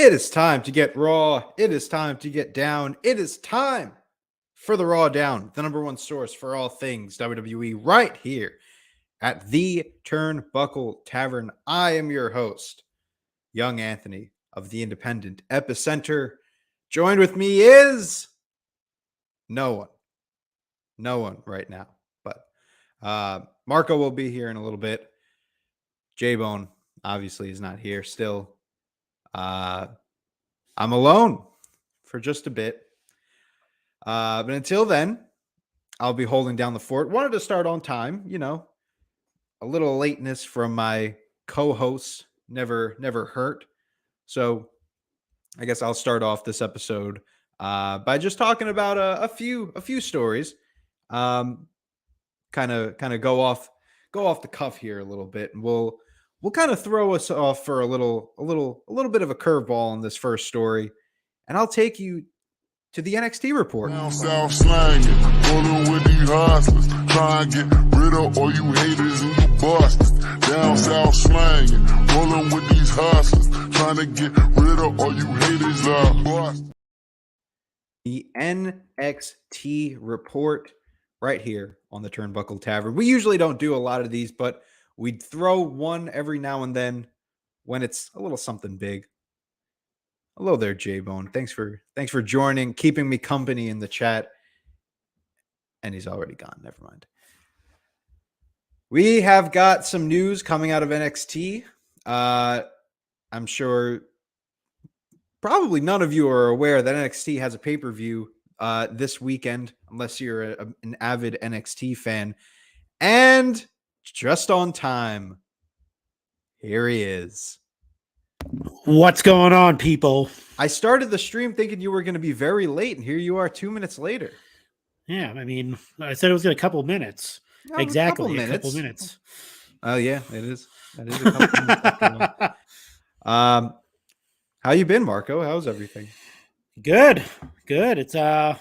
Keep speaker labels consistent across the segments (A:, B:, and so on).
A: It is time to get raw. It is time to get down. It is time for the RAWDOWN, the number one source for all things WWE, right here at the Turnbuckle Tavern. I am your host, Young Anthony of the Independent Epicenter. Joined with me is no one right now, but Marco will be here in a little bit. J-Bone obviously is not here still. I'm alone for just a bit. But until then, I'll be holding down the fort. Wanted to start on time, a little lateness from my co-hosts never hurt. So I guess I'll start off this episode by just talking about a few stories. Kind of go off the cuff here a little bit, and we'll kind of throw us off for a little bit of a curveball in this first story, and I'll take you to the NXT report.
B: Down south slanging, rolling with these hustlers, trying to get rid of all you haters and you busters. Down south slanging, rolling with these hustlers, trying to get rid of all you haters and busters.
A: The NXT report right here on the Turnbuckle Tavern. We usually don't do a lot of these, but we throw one every now and then when it's a little something big. Hello there, J-Bone. Thanks for joining, keeping me company in the chat. And he's already gone. Never mind. We have got some news coming out of NXT. I'm sure probably none of you are aware that NXT has a pay-per-view this weekend, unless you're an avid NXT fan. And just on time, here he is.
C: What's going on, people?
A: I started the stream thinking you were going to be very late, and here you are 2 minutes later.
C: Yeah, I mean, I said it was in a couple minutes. Exactly,
A: a
C: couple minutes.
A: Oh, yeah, it is. That is a couple minutes. How you been, Marco? How's everything?
C: Good. It's I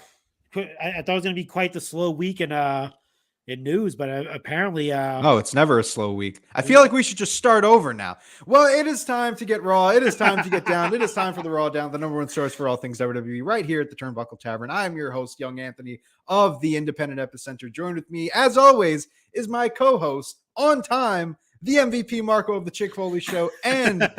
C: thought it was going to be quite the slow week in news, but apparently
A: it's never a slow week. I feel like we should just start over now. Well, it is time to get raw. It is time to get down. It is time for the RAWDOWN, the number one source for all things WWE, right here at the Turnbuckle Tavern. I am your host, Young Anthony of the Independent Epicenter. Joined with me, as always, is my co-host on time, the MVP Marco of the Chick Foley Show, and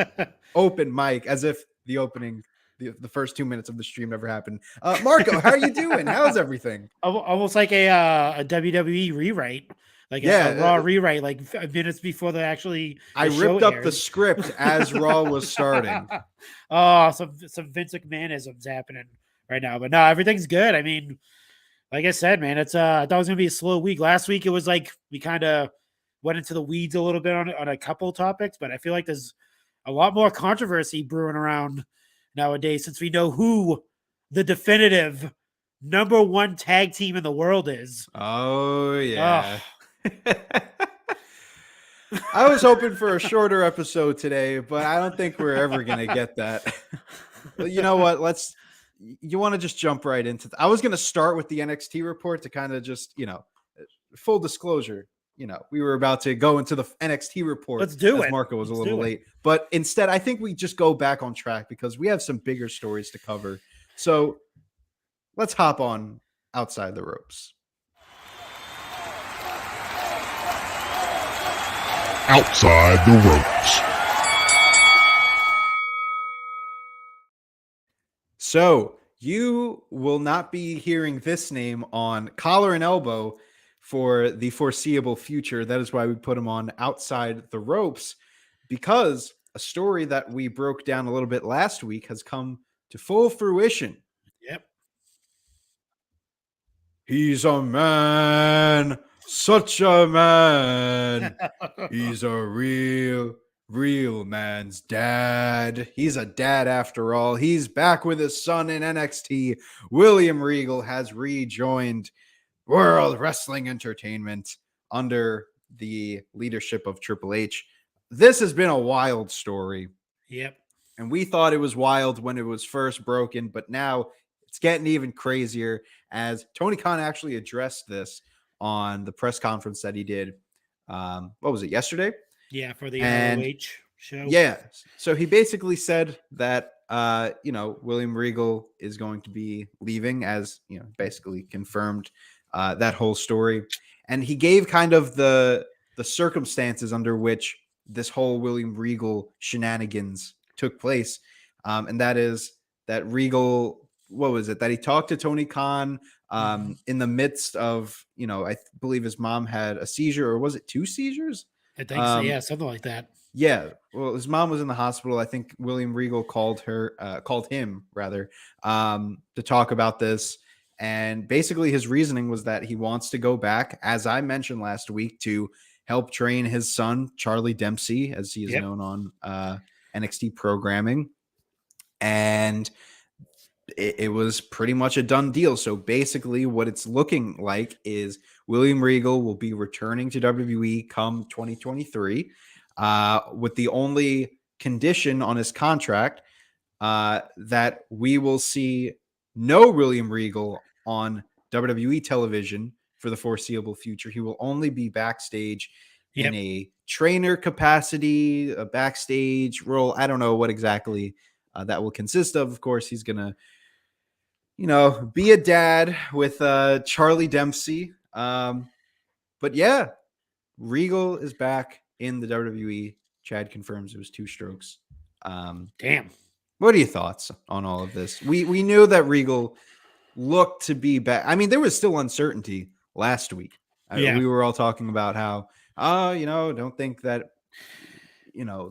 A: open mic, as if the opening, the first 2 minutes of the stream never happened. Marco, how are you doing? How's everything?
C: Almost like a WWE rewrite, like a Raw rewrite, like minutes before
A: I ripped up the script as Raw was starting.
C: Oh, some Vince McMahonisms happening right now, but no, everything's good. I mean, like I said, man, it's I thought it was gonna be a slow week. Last week it was like we kind of went into the weeds a little bit on a couple topics, but I feel like there's a lot more controversy brewing around nowadays, since we know who the definitive number one tag team in the world is.
A: Oh, yeah. I was hoping for a shorter episode today, but I don't think we're ever going to get that. But you know what? You want to just jump right into I was going to start with the NXT report to kind of just, full disclosure. We were about to go into the NXT report.
C: Let's do it.
A: Marco was a little late. But instead, I think we just go back on track because we have some bigger stories to cover. So let's hop on outside the ropes.
B: Outside the ropes.
A: So you will not be hearing this name on Collar and Elbow for the foreseeable future. That is why we put him on Outside the Ropes, because a story that we broke down a little bit last week has come to full fruition.
C: Yep.
A: He's a man, such a man. He's a real man's dad. He's a dad after all. He's back with his son in NXT. William Regal has rejoined World Wrestling Entertainment under the leadership of Triple H. This has been a wild story.
C: Yep.
A: And we thought it was wild when it was first broken, but now it's getting even crazier, as Tony Khan actually addressed this on the press conference that he did. What was it, yesterday?
C: Yeah, for the ROH show.
A: Yeah. So he basically said that William Regal is going to be leaving, as basically confirmed that whole story, and he gave kind of the circumstances under which this whole William Regal shenanigans took place, and that is that Regal, what was it, that he talked to Tony Khan in the midst of, I believe his mom had a seizure, or was it 2 seizures?
C: I think so. Yeah, something like that.
A: Yeah, well, his mom was in the hospital. I think William Regal called him rather, to talk about this. And basically his reasoning was that he wants to go back, as I mentioned last week, to help train his son, Charlie Dempsey, as he is known on NXT programming. And it was pretty much a done deal. So basically what it's looking like is William Regal will be returning to WWE come 2023, with the only condition on his contract that we will see no William Regal on WWE television for the foreseeable future. He will only be backstage in a trainer capacity, a backstage role. I don't know what exactly that will consist of. Of course, he's going to, be a dad with Charlie Dempsey. But yeah, Regal is back in the WWE. Chad confirms it was 2 strokes.
C: Damn.
A: What are your thoughts on all of this? We knew that Regal looked to be back. I mean, there was still uncertainty last week. We were all talking about how, don't think that,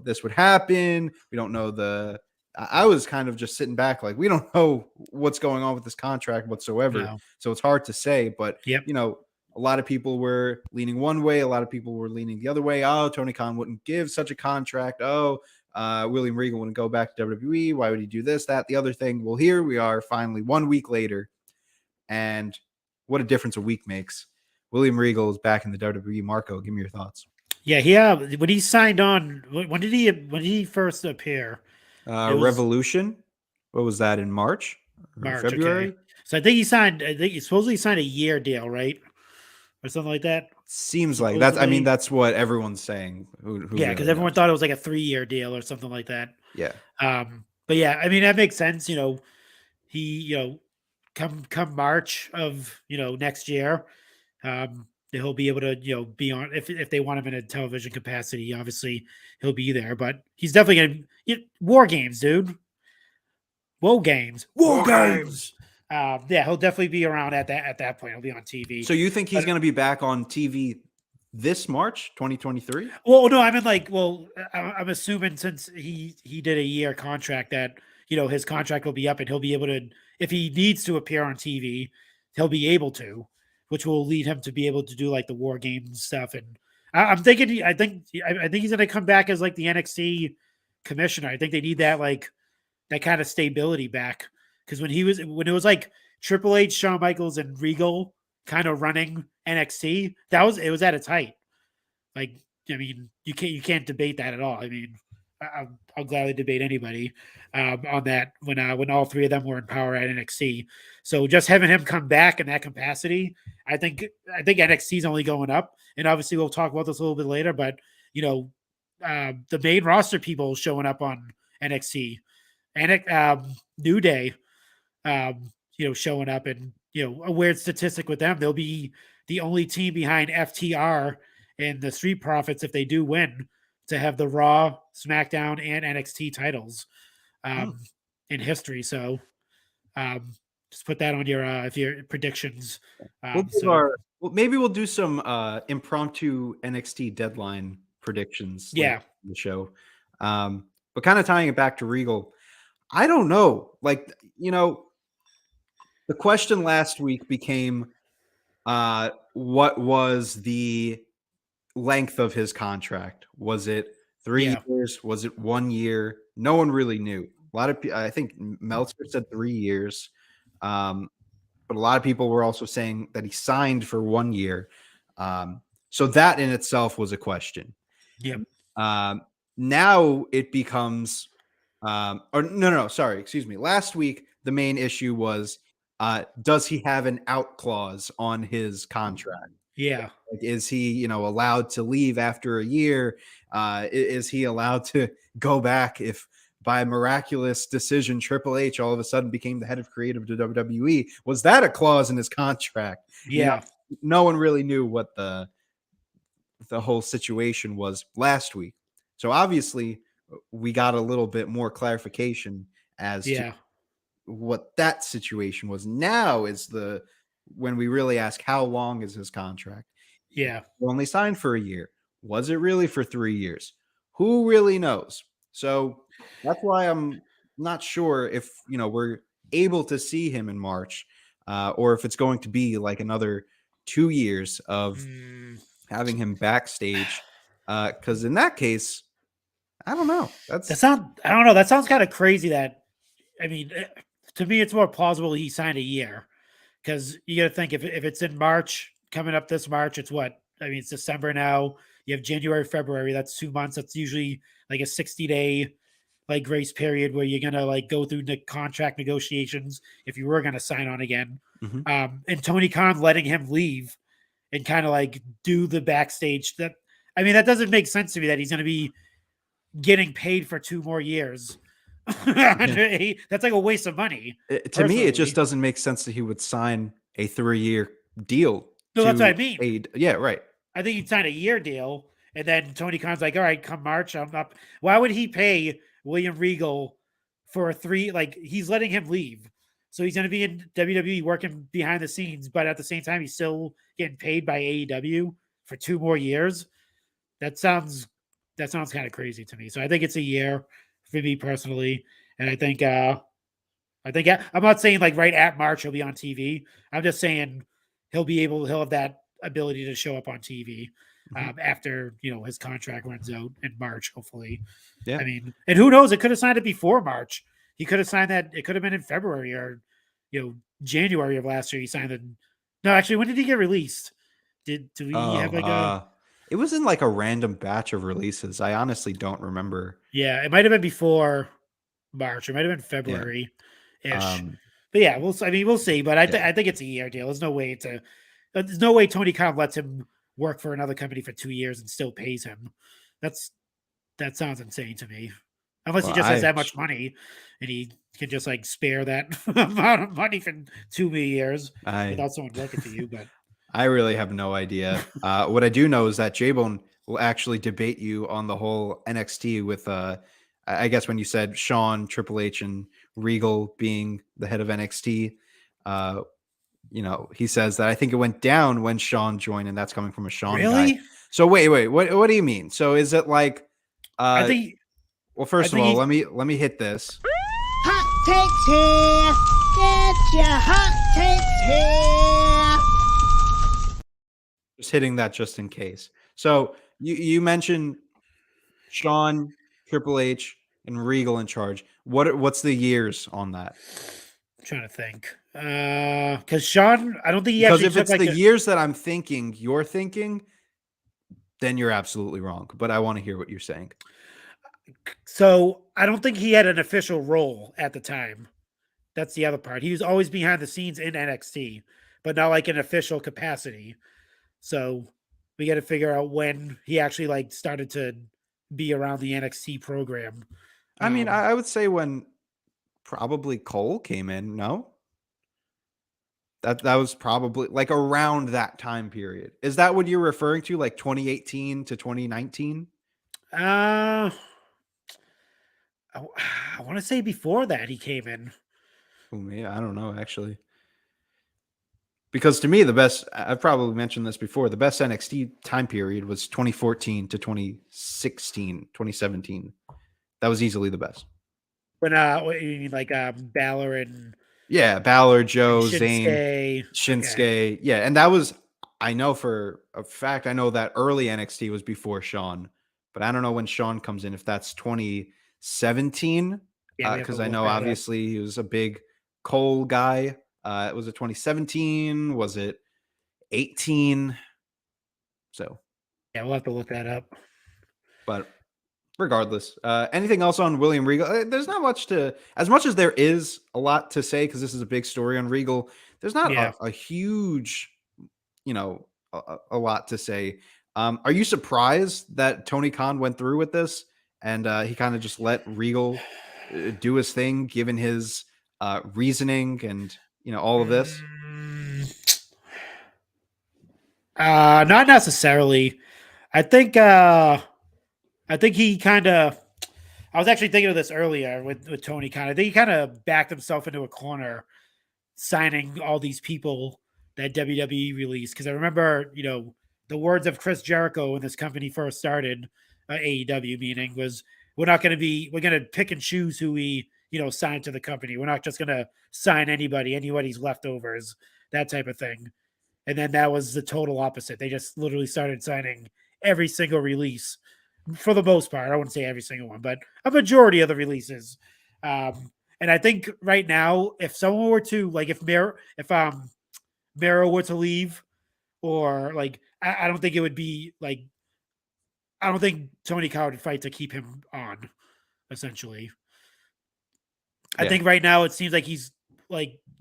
A: this would happen. We don't know I was kind of just sitting back like, we don't know what's going on with this contract whatsoever.
C: No.
A: So it's hard to say, but,
C: Yep.
A: A lot of people were leaning one way. A lot of people were leaning the other way. Oh, Tony Khan wouldn't give such a contract. Oh, William Regal wouldn't go back to WWE. Why would he do this, that, the other thing? Well, here we are finally 1 week later. And what a difference a week makes. William Regal is back in the WWE. Marco, give me your thoughts.
C: Yeah. When he signed on, when did he first appear?
A: Revolution. What was that, in March? February?
C: Okay. So I think he supposedly signed a year deal, right? Or something like that.
A: Seems like that's. I mean, that's what everyone's saying. Who
C: because everyone thought it was like a 3-year deal or something like that.
A: Yeah.
C: But yeah, I mean that makes sense. He come March of next year, he'll be able to be on if they want him in a television capacity. Obviously, he'll be there. But he's definitely gonna War Games, dude. War Games. He'll definitely be around at that point. He'll be on TV.
A: So you think he's going to be back on TV this March 2023?
C: Well, no, I mean I'm assuming since he did a year contract that his contract will be up and he'll be able to, if he needs to appear on TV, he'll be able to, which will lead him to be able to do like the War Games stuff. And I think he's going to come back as like the NXT commissioner. I think they need that that kind of stability back. Because when it was like Triple H, Shawn Michaels, and Regal kind of running NXT, it was at its height. Like, I mean, you can't debate that at all. I mean, I'll gladly debate anybody on that when all 3 of them were in power at NXT. So just having him come back in that capacity, I think NXT is only going up. And obviously, we'll talk about this a little bit later. But the main roster people showing up on NXT and New Day. Showing up, and a weird statistic with them, they'll be the only team behind FTR and the Street Profits if they do win to have the Raw, SmackDown, and NXT titles in history. So just put that on your predictions.
A: Maybe we'll do some impromptu NXT Deadline predictions.
C: Yeah,
A: in the show. But kind of tying it back to Regal, I don't know. The question last week became, what was the length of his contract? Was it 3 years? Was it 1 year? No one really knew. A lot of people, I think Meltzer said 3 years, but a lot of people were also saying that he signed for 1 year. So that in itself was a question.
C: Yep.
A: Now it becomes, excuse me. Last week, the main issue was, does he have an out clause on his contract?
C: Yeah.
A: Is he, allowed to leave after a year? Is he allowed to go back if by a miraculous decision, Triple H all of a sudden became the head of creative to WWE. Was that a clause in his contract?
C: Yeah.
A: No one really knew what the whole situation was last week. So obviously we got a little bit more clarification as to what that situation was. Now is when we really ask, how long is his contract?
C: Yeah.
A: He only signed for a year. Was it really for 3 years? Who really knows? So that's why I'm not sure if, we're able to see him in March, or if it's going to be like another 2 years of having him backstage. Because in that case, I don't know.
C: I don't know. That sounds kind of crazy. To me, it's more plausible he signed a year, because you got to think if it's in March, coming up this March, it's December now. You have January, February. That's 2 months. That's usually like a 60-day like grace period where you're gonna like go through the contract negotiations if you were gonna sign on again. And Tony Khan letting him leave and kind of like do the backstage. That doesn't make sense to me that he's gonna be getting paid for 2 more years. That's like a waste of money.
A: To me, it just doesn't make sense that he would sign a 3-year deal.
C: No, that's what I mean.
A: Yeah, right.
C: I think he'd sign a year deal, and then Tony Khan's like, all right, come March, I'm up. Why would he pay William Regal for a 3? Like, he's letting him leave. So he's going to be in WWE working behind the scenes, but at the same time, he's still getting paid by AEW for 2 more years. That sounds kind of crazy to me. So I think it's a year for me personally. And I think I'm not saying like right at March he'll be on TV. I'm just saying he'll have that ability to show up on TV after his contract runs out in March, hopefully.
A: Yeah.
C: And who knows? It could have signed it before March. He could have signed that. It could have been in February or January of last year. He signed it. No, actually, when did he get released? Do we have like a?
A: It was in like a random batch of releases. I honestly don't remember.
C: Yeah, it might have been before March. It might have been February ish. But yeah, we'll see. But I think it's a year deal. There's no way Tony Khan lets him work for another company for 2 years and still pays him. That sounds insane to me. Unless he just has that much money and he can just like spare that amount of money for 2 years without someone working for you. But
A: I really have no idea. What I do know is that J-Bone will actually debate you on the whole NXT with, I guess when you said Shawn, Triple H, and Regal being the head of NXT, he says that I think it went down when Shawn joined, and that's coming from a Shawn guy. So wait, what do you mean? So is it like? I think. Well, first of all, let me hit this.
D: Hot takes here. Get your hot takes here.
A: Just hitting that just in case. So you mentioned Shawn, Triple H, and Regal in charge. What's the years on that?
C: I'm trying to think. Because Shawn, I don't think he
A: actually.
C: Because
A: if it's the years that I'm thinking, you're thinking, then you're absolutely wrong. But I want to hear what you're saying.
C: So I don't think he had an official role at the time. That's the other part. He was always behind the scenes in NXT, but not like an official capacity. So we got to figure out when he actually like started to be around the NXT program.
A: I would say when probably Cole came in. No, that was probably like around that time period. Is that what you're referring to? Like 2018 to 2019?
C: I want to say before that he came in.
A: I don't know, actually. Because to me, I've probably mentioned this before, the best NXT time period was 2014 to 2016, 2017. That was easily the best.
C: When, what you mean, like Balor and...
A: Yeah, Balor, Joe,
C: Shinsuke.
A: Shinsuke. Okay. Yeah, and that was, I know for a fact, I know that early NXT was before Shawn. But I don't know when Shawn comes in, if that's 2017, because I know obviously he was a big Cole guy. Was it 2017? Was it 18? So
C: yeah, we'll have to look that up.
A: But regardless, anything else on William Regal? There's not much as much as there is a lot to say, because this is a big story on Regal. There's not a huge, a lot to say. Are you surprised that Tony Khan went through with this and he kind of just let Regal do his thing given his reasoning and all of this?
C: Not necessarily. I think he kind of. I was actually thinking of this earlier with Tony Khan. I think he kind of backed himself into a corner, signing all these people that WWE released. Because I remember, the words of Chris Jericho when this company first started, AEW meaning, was we're going to pick and choose who we sign to the company. We're not just going to sign anybody's leftovers, that type of thing. And then that was the total opposite. They just literally started signing every single release for the most part. I wouldn't say every single one, but a majority of the releases. And I think right now, if someone were to if Mero were to leave, or I don't think it would be I don't think Tony Khan would fight to keep him on. Essentially, I think right now it seems like he's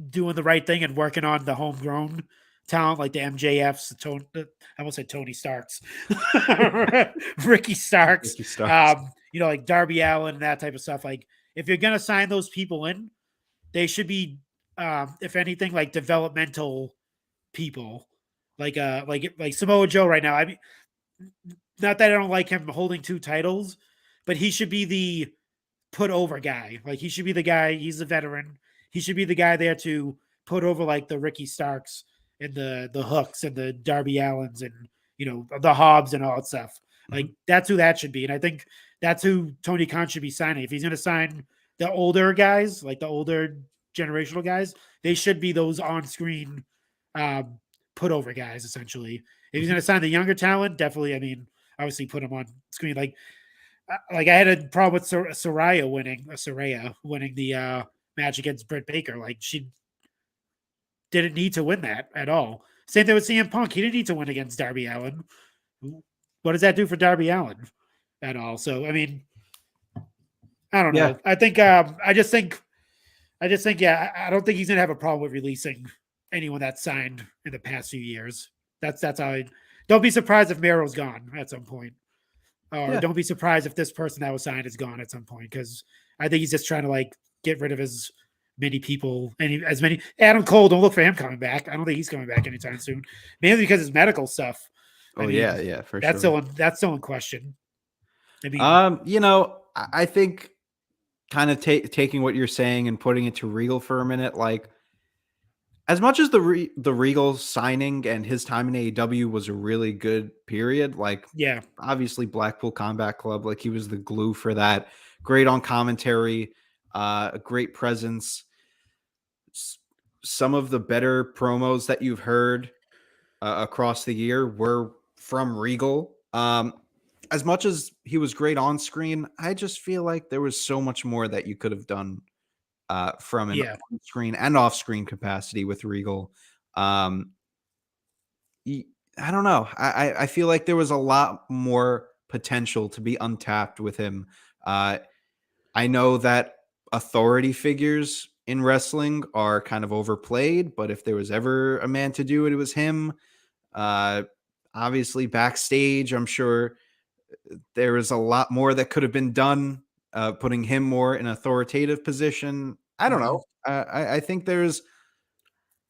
C: doing the right thing and working on the homegrown talent, like the MJFs, I almost said Tony Starks, Ricky Starks, like Darby Allin and that type of stuff. Like, if you're gonna sign those people in, they should be, if anything, like developmental people, like Samoa Joe right now. I mean, not that I don't like him holding 2 titles, but he should be the put over guy. Like, he should be the guy. He's a veteran. He should be the guy there to put over the Ricky Starks and the Hooks and the Darby Allins and the Hobbs and all that stuff. Like, that's who that should be. And I think that's who Tony Khan should be signing. If he's going to sign the older guys, like the older generational guys, they should be those on-screen put over guys, essentially. If he's going to sign the younger talent, definitely, I mean, obviously put him on screen. Like I had a problem with Saraya winning the match against Britt Baker. Like, she didn't need to win that at all. Same thing with CM Punk. He didn't need to win against Darby Allin. What does that do for Darby Allin at all? So, I mean, I don't know.
A: Yeah.
C: I think, I just think, yeah, I don't think he's going to have a problem with releasing anyone that's signed in the past few years. That's how don't be surprised if Mero's gone at some point. Or don't be surprised if this person that was signed is gone at some point. Because I think he's just trying to get rid of as many people, as many. Adam Cole, don't look for him coming back. I don't think he's coming back anytime soon. Mainly because his medical stuff.
A: For
C: that's
A: sure.
C: That's still in question. I mean,
A: I think kind of taking what you're saying and putting it to Regal for a minute, as much as the Regal signing and his time in AEW was a really good period, obviously Blackpool Combat Club, he was the glue for that. Great on commentary, a great presence. Some of the better promos that you've heard across the year were from Regal. As much as he was great on screen, I just feel like there was so much more that you could have done from an on-screen and off-screen capacity with Regal. I don't know. I feel like there was a lot more potential to be untapped with him. I know that authority figures in wrestling are kind of overplayed, but if there was ever a man to do it, it was him. Obviously, backstage, I'm sure there is a lot more that could have been done, putting him more in an authoritative position. I don't know. I think there's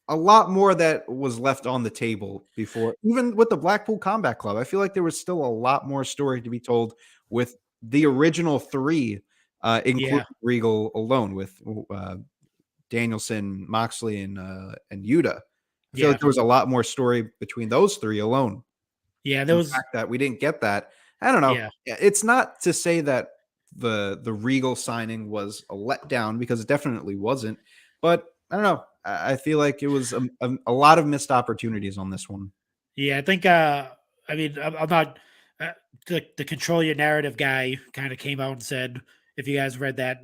A: a lot more that was left on the table before, even with the Blackpool Combat Club. I feel like there was still a lot more story to be told with the original 3, including Regal alone, with Danielson, Moxley, and Yuta. I feel like there was a lot more story between those 3 alone.
C: Yeah, there was
A: the fact that we didn't get that. I don't know. Yeah. It's not to say that the Regal signing was a letdown, because it definitely wasn't. But I don't know. I feel like it was a lot of missed opportunities on this one.
C: Yeah, I think. I mean, I'm not the control your narrative guy. Kind of came out and said, if you guys read that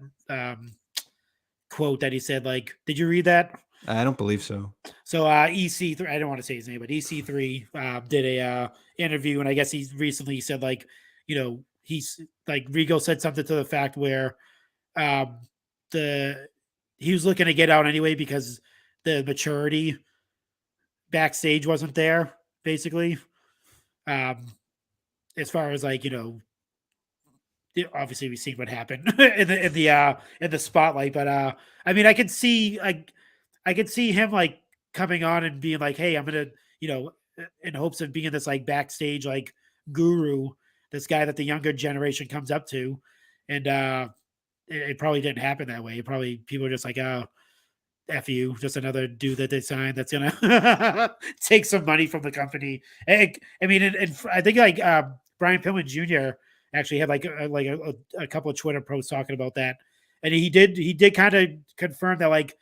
C: quote that he said, did you read that?
A: I don't believe so.
C: So EC3, I don't want to say his name, but EC3 did a interview, and I guess he recently said he's Regal said something to the fact where he was looking to get out anyway because the maturity backstage wasn't there, basically. As far as obviously we've seen what happened in the spotlight, but I mean, I could see him like coming on and being like, hey, I'm gonna, in hopes of being this like backstage like guru, this guy that the younger generation comes up to, and it probably didn't happen that way. Probably people are just like, oh, F you, just another dude that they signed that's gonna take some money from the company. I mean, and I think like Brian Pillman Jr. actually had like a couple of Twitter posts talking about that, and he did kind of confirm that, like,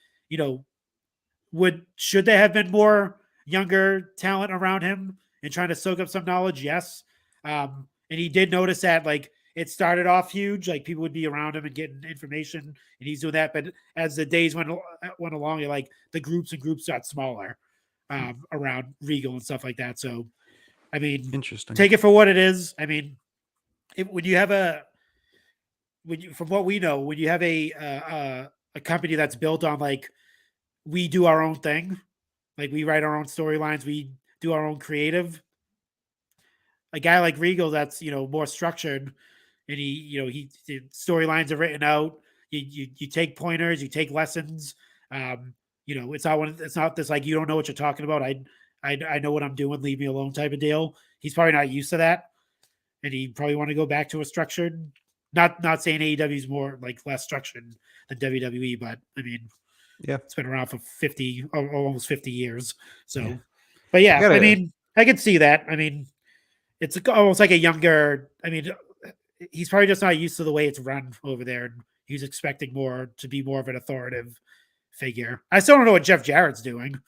C: should there have been more younger talent around him and trying to soak up some knowledge? Yes, and he did notice that, like, it started off huge, like people would be around him and getting information, and he's doing that. But as the days went along, like the groups got smaller around Regal and stuff like that. So, I mean,
A: Interesting.
C: Take it for what it is. I mean, from what we know, when you have a company that's built on, like, we do our own thing, like we write our own storylines, we do our own creative. A guy like Regal that's more structured, and he the storylines are written out. You take pointers, you take lessons. It's not this like, you don't know what you're talking about. I know what I'm doing. Leave me alone type of deal. He's probably not used to that, and he probably want to go back to a structured. Not saying AEW is more like less structured than WWE, but I mean,
A: yeah,
C: it's been around for almost 50 years. So, yeah. But yeah,
A: I
C: mean, I could see that. I mean, it's almost like a younger. I mean, he's probably just not used to the way it's run over there, and he's expecting to be more of an authoritative figure. I still don't know what Jeff Jarrett's doing.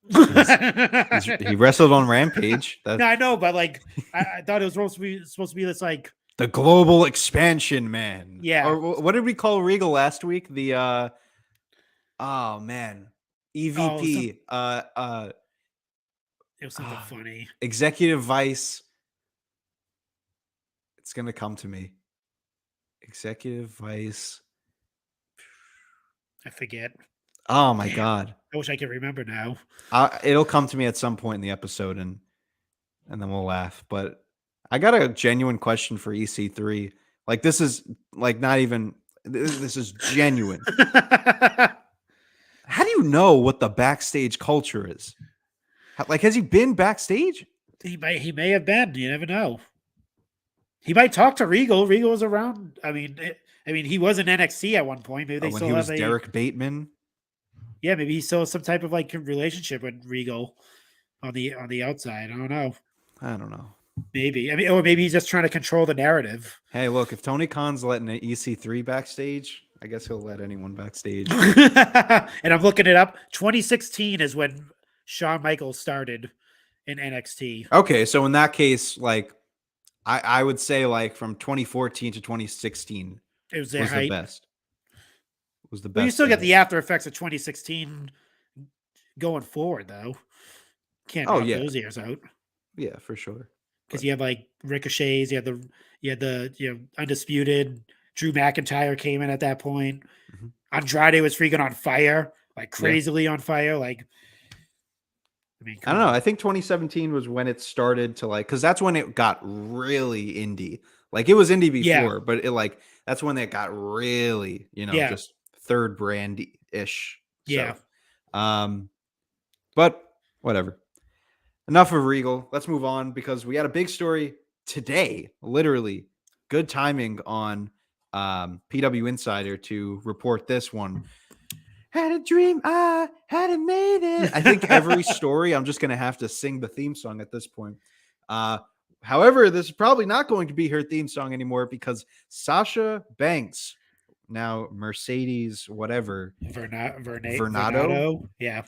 A: He wrestled on Rampage.
C: No, I know, but like, I thought it was supposed to be this like
A: the global expansion man.
C: Yeah.
A: Or what did we call Regal last week? The oh man, EVP.
C: It was something funny.
A: Executive Vice. It's gonna come to me. Executive Vice.
C: I forget.
A: Oh my God.
C: I wish I could remember now.
A: It'll come to me at some point in the episode, and then we'll laugh. But I got a genuine question for EC3. Like, this is like not even. This is genuine. How do you know what the backstage culture is? Like, has he been backstage?
C: He may have been. You never know. He might talk to Regal. Regal was around. I mean, he was in NXT at one point. Maybe they
A: when
C: still
A: he was
C: have
A: Derek Bateman.
C: Yeah, maybe he still has some type of like relationship with Regal on the outside. I don't know. Maybe. I mean, or maybe he's just trying to control the narrative.
A: Hey, look, if Tony Khan's letting an EC3 backstage, I guess he'll let anyone backstage.
C: And I'm looking it up. 2016 is when Shawn Michaels started in NXT.
A: Okay, so in that case, like, I would say, like, from 2014 to 2016
C: was
A: the best. Was the best.
C: Well, you still get the after effects of 2016 going forward, though. Can't knock those years out.
A: Yeah, for sure.
C: Because you have like Ricochets, you had the Undisputed. Drew McIntyre came in at that point.
A: Mm-hmm.
C: Andrade was freaking on fire, like crazily on fire. Like, I mean,
A: I don't know. I think 2017 was when it started to, like, because that's when it got really indie. Like, it was indie before, but it that's when it got really, just third brand-ish.
C: Yeah.
A: But whatever. Enough of Regal. Let's move on, because we had a big story today. Literally, good timing on PW Insider to report this one. Had a dream, I hadn't made it. I think every story, I'm just going to have to sing the theme song at this point. However, this is probably not going to be her theme song anymore, because Sasha Banks, now Mercedes, whatever.
C: Vernado? Yeah.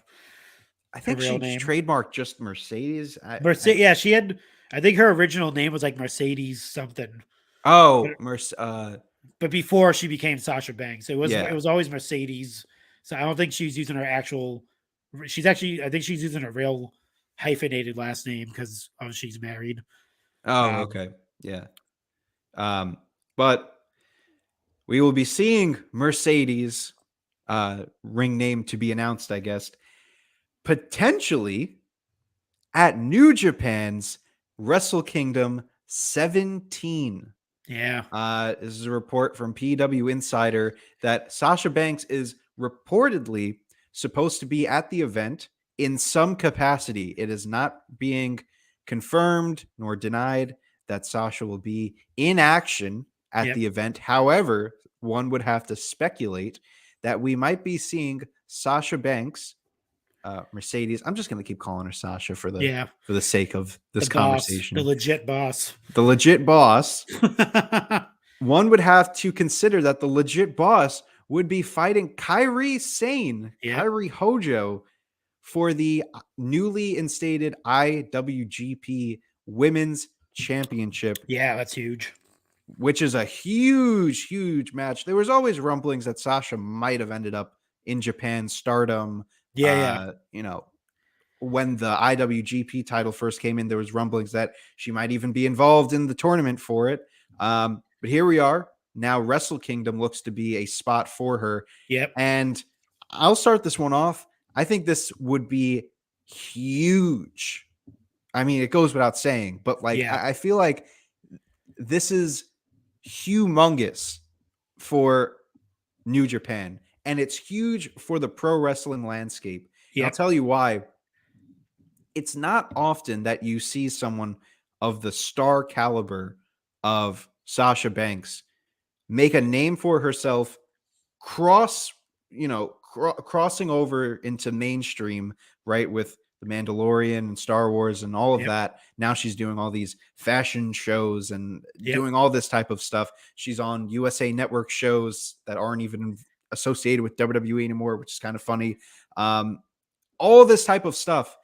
A: I think she trademarked just Mercedes.
C: Yeah, she had, I think her original name was like Mercedes something.
A: Oh,
C: but before she became Sasha Banks, it was always Mercedes. So I don't think she's using her actual. I think she's using her real hyphenated last name because she's married.
A: Oh, okay, yeah. But we will be seeing Mercedes ring name to be announced, I guess, potentially at New Japan's Wrestle Kingdom 17.
C: Yeah.
A: This is a report from PW Insider that Sasha Banks is reportedly supposed to be at the event in some capacity. It is not being confirmed nor denied that Sasha will be in action at the event. However, one would have to speculate that we might be seeing Sasha Banks, Mercedes. I'm just going to keep calling her Sasha for the sake of this conversation.
C: The legit boss.
A: The legit boss. One would have to consider that the legit boss would be fighting Kairi Sane, Kairi Hojo, for the newly instated IWGP Women's Championship.
C: Yeah, that's huge.
A: Which is a huge, huge match. There was always rumblings that Sasha might have ended up in Japan Stardom. You know, when the IWGP title first came in, there was rumblings that she might even be involved in the tournament for it. But here we are. Now Wrestle Kingdom looks to be a spot for her. And I'll start this one off. I think this would be huge. I mean, it goes without saying, but I feel like this is humongous for New Japan, and it's huge for the pro wrestling landscape. I'll tell you why. It's not often that you see someone of the star caliber of Sasha Banks make a name for herself, crossing over into mainstream, right? With The Mandalorian and Star Wars and all of that. Now she's doing all these fashion shows and doing all this type of stuff. She's on USA Network shows that aren't even associated with WWE anymore, which is kind of funny. All this type of stuff.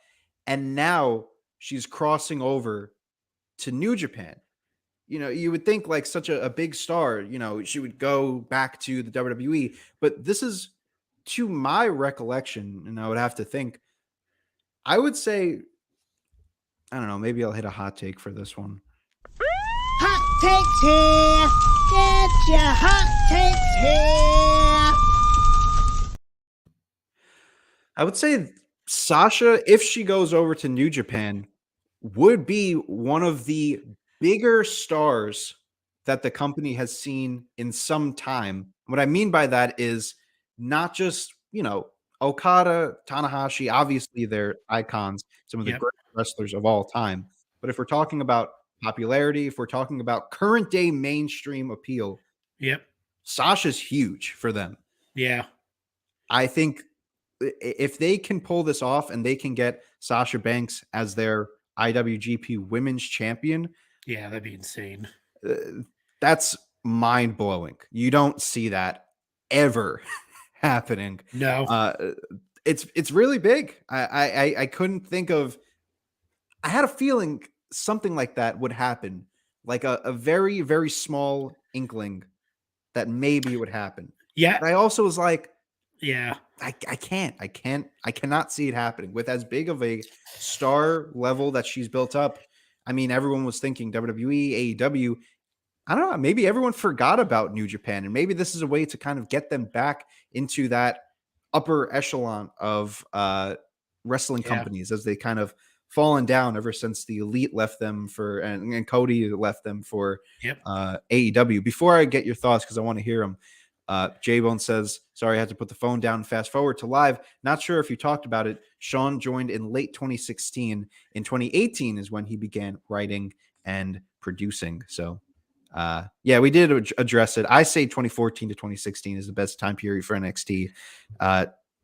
A: And now she's crossing over to New Japan. You know, you would think like such a big star, you know, she would go back to the WWE, but this is, to my recollection, and I would have to think, I would say, I don't know, maybe I'll hit a hot take for this one.
D: Hot takes here. Get your hot takes here.
A: I would say Sasha, if she goes over to New Japan, would be one of the bigger stars that the company has seen in some time. What I mean by that is not just, you know, Okada, Tanahashi, obviously they're icons, some of the great wrestlers of all time. But if we're talking about popularity, if we're talking about current day mainstream appeal, Sasha's huge for them. I think if they can pull this off and they can get Sasha Banks as their IWGP Women's Champion,
C: that'd be insane.
A: That's mind-blowing. You don't see that ever happening.
C: No.
A: It's really big. I couldn't think of, I had a feeling something like that would happen, like a very, very small inkling that maybe it would happen. But I also was like, I cannot see it happening with as big of a star level that she's built up. I mean, everyone was thinking WWE, AEW. I don't know. Maybe everyone forgot about New Japan, and maybe this is a way to kind of get them back into that upper echelon of wrestling companies, as they kind of fallen down ever since the Elite left them for, and Cody left them for AEW. Before I get your thoughts, because I want to hear them, J-Bone says, sorry, I had to put the phone down and fast forward to live. Not sure if you talked about it. Sean joined in late 2016. In 2018 is when he began writing and producing. So, we did address it. I say 2014 to 2016 is the best time period for NXT.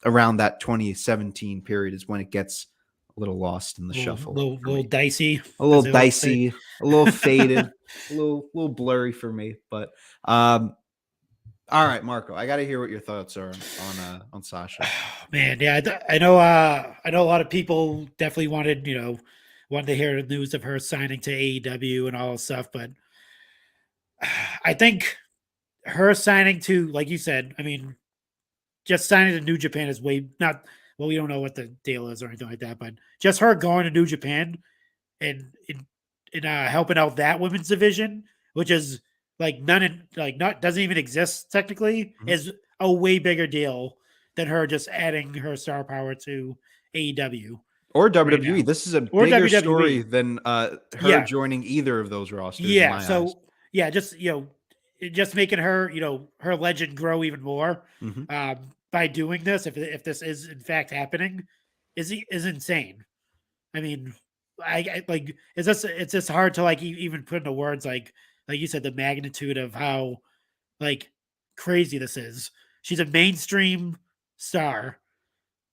A: Around that 2017 period is when it gets a little lost in the shuffle.
C: A little dicey.
A: A little dicey, a little faded, a little blurry for me. But all right, Marco, I got to hear what your thoughts are on Sasha.
C: Man, I know a lot of people definitely wanted to hear the news of her signing to AEW and all this stuff, but I think her signing to, like you said, I mean, just signing to New Japan is we don't know what the deal is or anything like that, but just her going to New Japan and helping out that women's division, which is doesn't even exist technically, is a way bigger deal than her just adding her star power to AEW
A: or WWE. Right, this is a bigger story than her joining either of those rosters.
C: yeah, just just making her her legend grow even more by doing this. If this is in fact happening, is insane. I mean, I like it's just hard to like even put into words like you said, the magnitude of how like crazy this is. She's a mainstream star,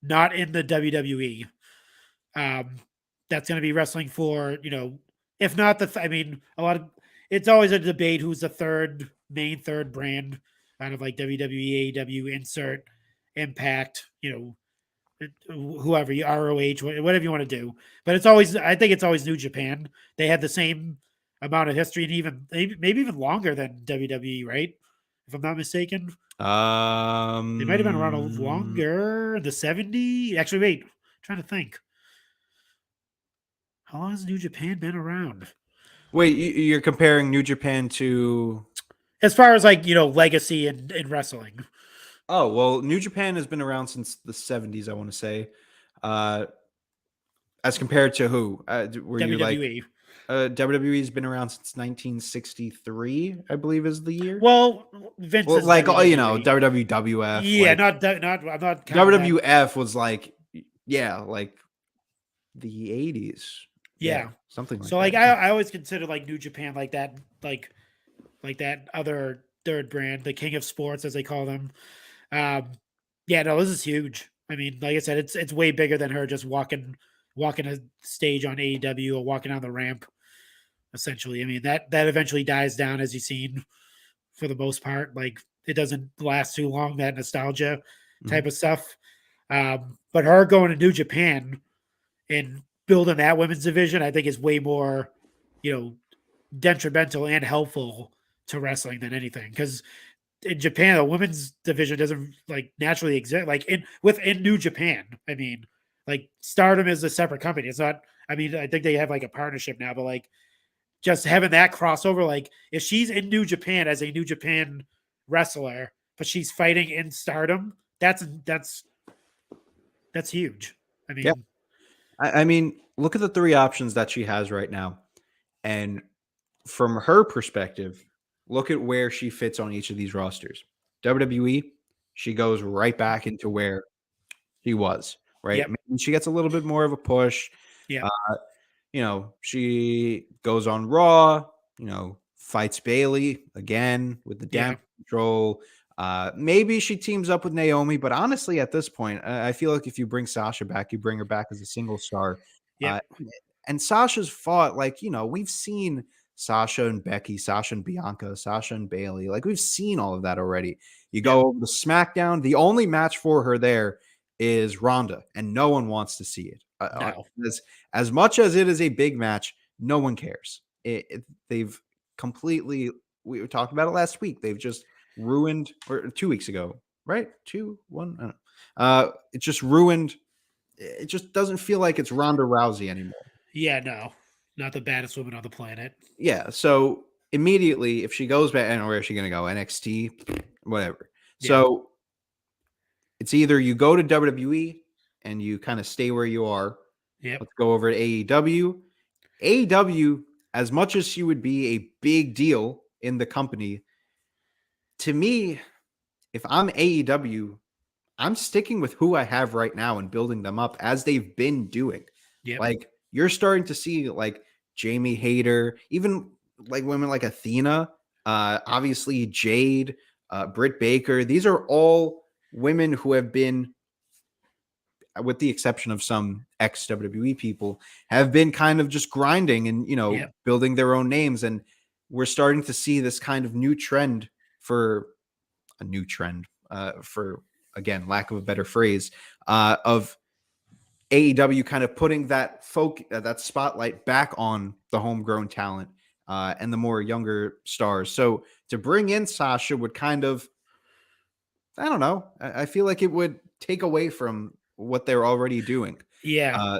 C: not in the WWE. That's going to be wrestling for if not I mean, a lot of it's always a debate who's the main third brand out of like WWE, AEW, insert Impact, whoever you ROH, whatever you want to do. But I think it's always New Japan. They have the same amount of history and even maybe even longer than WWE, right? If I'm not mistaken. They might have been around a little longer, the 70s. Actually, wait, I'm trying to think. How long has New Japan been around?
A: Wait, you're comparing New Japan to
C: as far as like legacy in wrestling.
A: Oh, well, New Japan has been around since the 70s, I want to say. As compared to who? Were
C: WWE.
A: You like WWE's been around since 1963, I believe is the year.
C: Well, Vince is
A: like
C: WWE.
A: WWF.
C: Yeah,
A: like,
C: not I'm not
A: WWF was like like the 80s.
C: Yeah,
A: something like
C: so
A: that.
C: like I always consider like New Japan like that like that other third brand, the king of sports as they call them. Yeah, no, this is huge. I mean, like I said, it's way bigger than her just walking a stage on AEW or walking on the ramp. Essentially, I mean that eventually dies down, as you've seen, for the most part. Like it doesn't last too long, that nostalgia type of stuff. But her going to New Japan and building that women's division, I think, is way more, detrimental and helpful to wrestling than anything. Because in Japan, the women's division doesn't like naturally exist. Like within New Japan, I mean, like Stardom is a separate company. It's not. I mean, I think they have like a partnership now, but like just having that crossover, like if she's in New Japan as a New Japan wrestler, but she's fighting in Stardom, that's huge. I mean,
A: yeah. I mean, look at the three options that she has right now, and from her perspective, look at where she fits on each of these rosters. WWE, she goes right back into where she was, right?
C: Yep.
A: Maybe she gets a little bit more of a push.
C: Yeah.
A: She goes on Raw, fights Bailey again with the damage control. Maybe she teams up with Naomi, but honestly, at this point, I feel like if you bring Sasha back, you bring her back as a single star. And Sasha's fought we've seen Sasha and Becky, Sasha and Bianca, Sasha and Bailey. Like we've seen all of that already. You go over to SmackDown. The only match for her there is Ronda, and no one wants to see it.
C: No.
A: As much as it is a big match, no one cares. They've completely. We talked about it last week. They've just ruined, or 2 weeks ago, right? 2, 1. I don't know. It just ruined. It just doesn't feel like it's Ronda Rousey anymore.
C: Yeah, no, not the baddest woman on the planet.
A: Yeah, so immediately, if she goes back, and where is she going to go? NXT, whatever. Yeah. So it's either you go to WWE and you kind of stay where you are.
C: Yep.
A: Let's go over to AEW. AEW, as much as she would be a big deal in the company, to me, if I'm AEW, I'm sticking with who I have right now and building them up as they've been doing.
C: Yep.
A: Like you're starting to see like Jamie Hayter, even like women like Athena, obviously Jade, Britt Baker. These are all women who have been, with the exception of some ex-WWE people, have been kind of just grinding and, building their own names. And we're starting to see this kind of new trend for, again, lack of a better phrase, of AEW kind of putting that that spotlight back on the homegrown talent and the more younger stars. So to bring in Sasha would kind of, I don't know, I feel like it would take away from what they're already doing.
C: Yeah.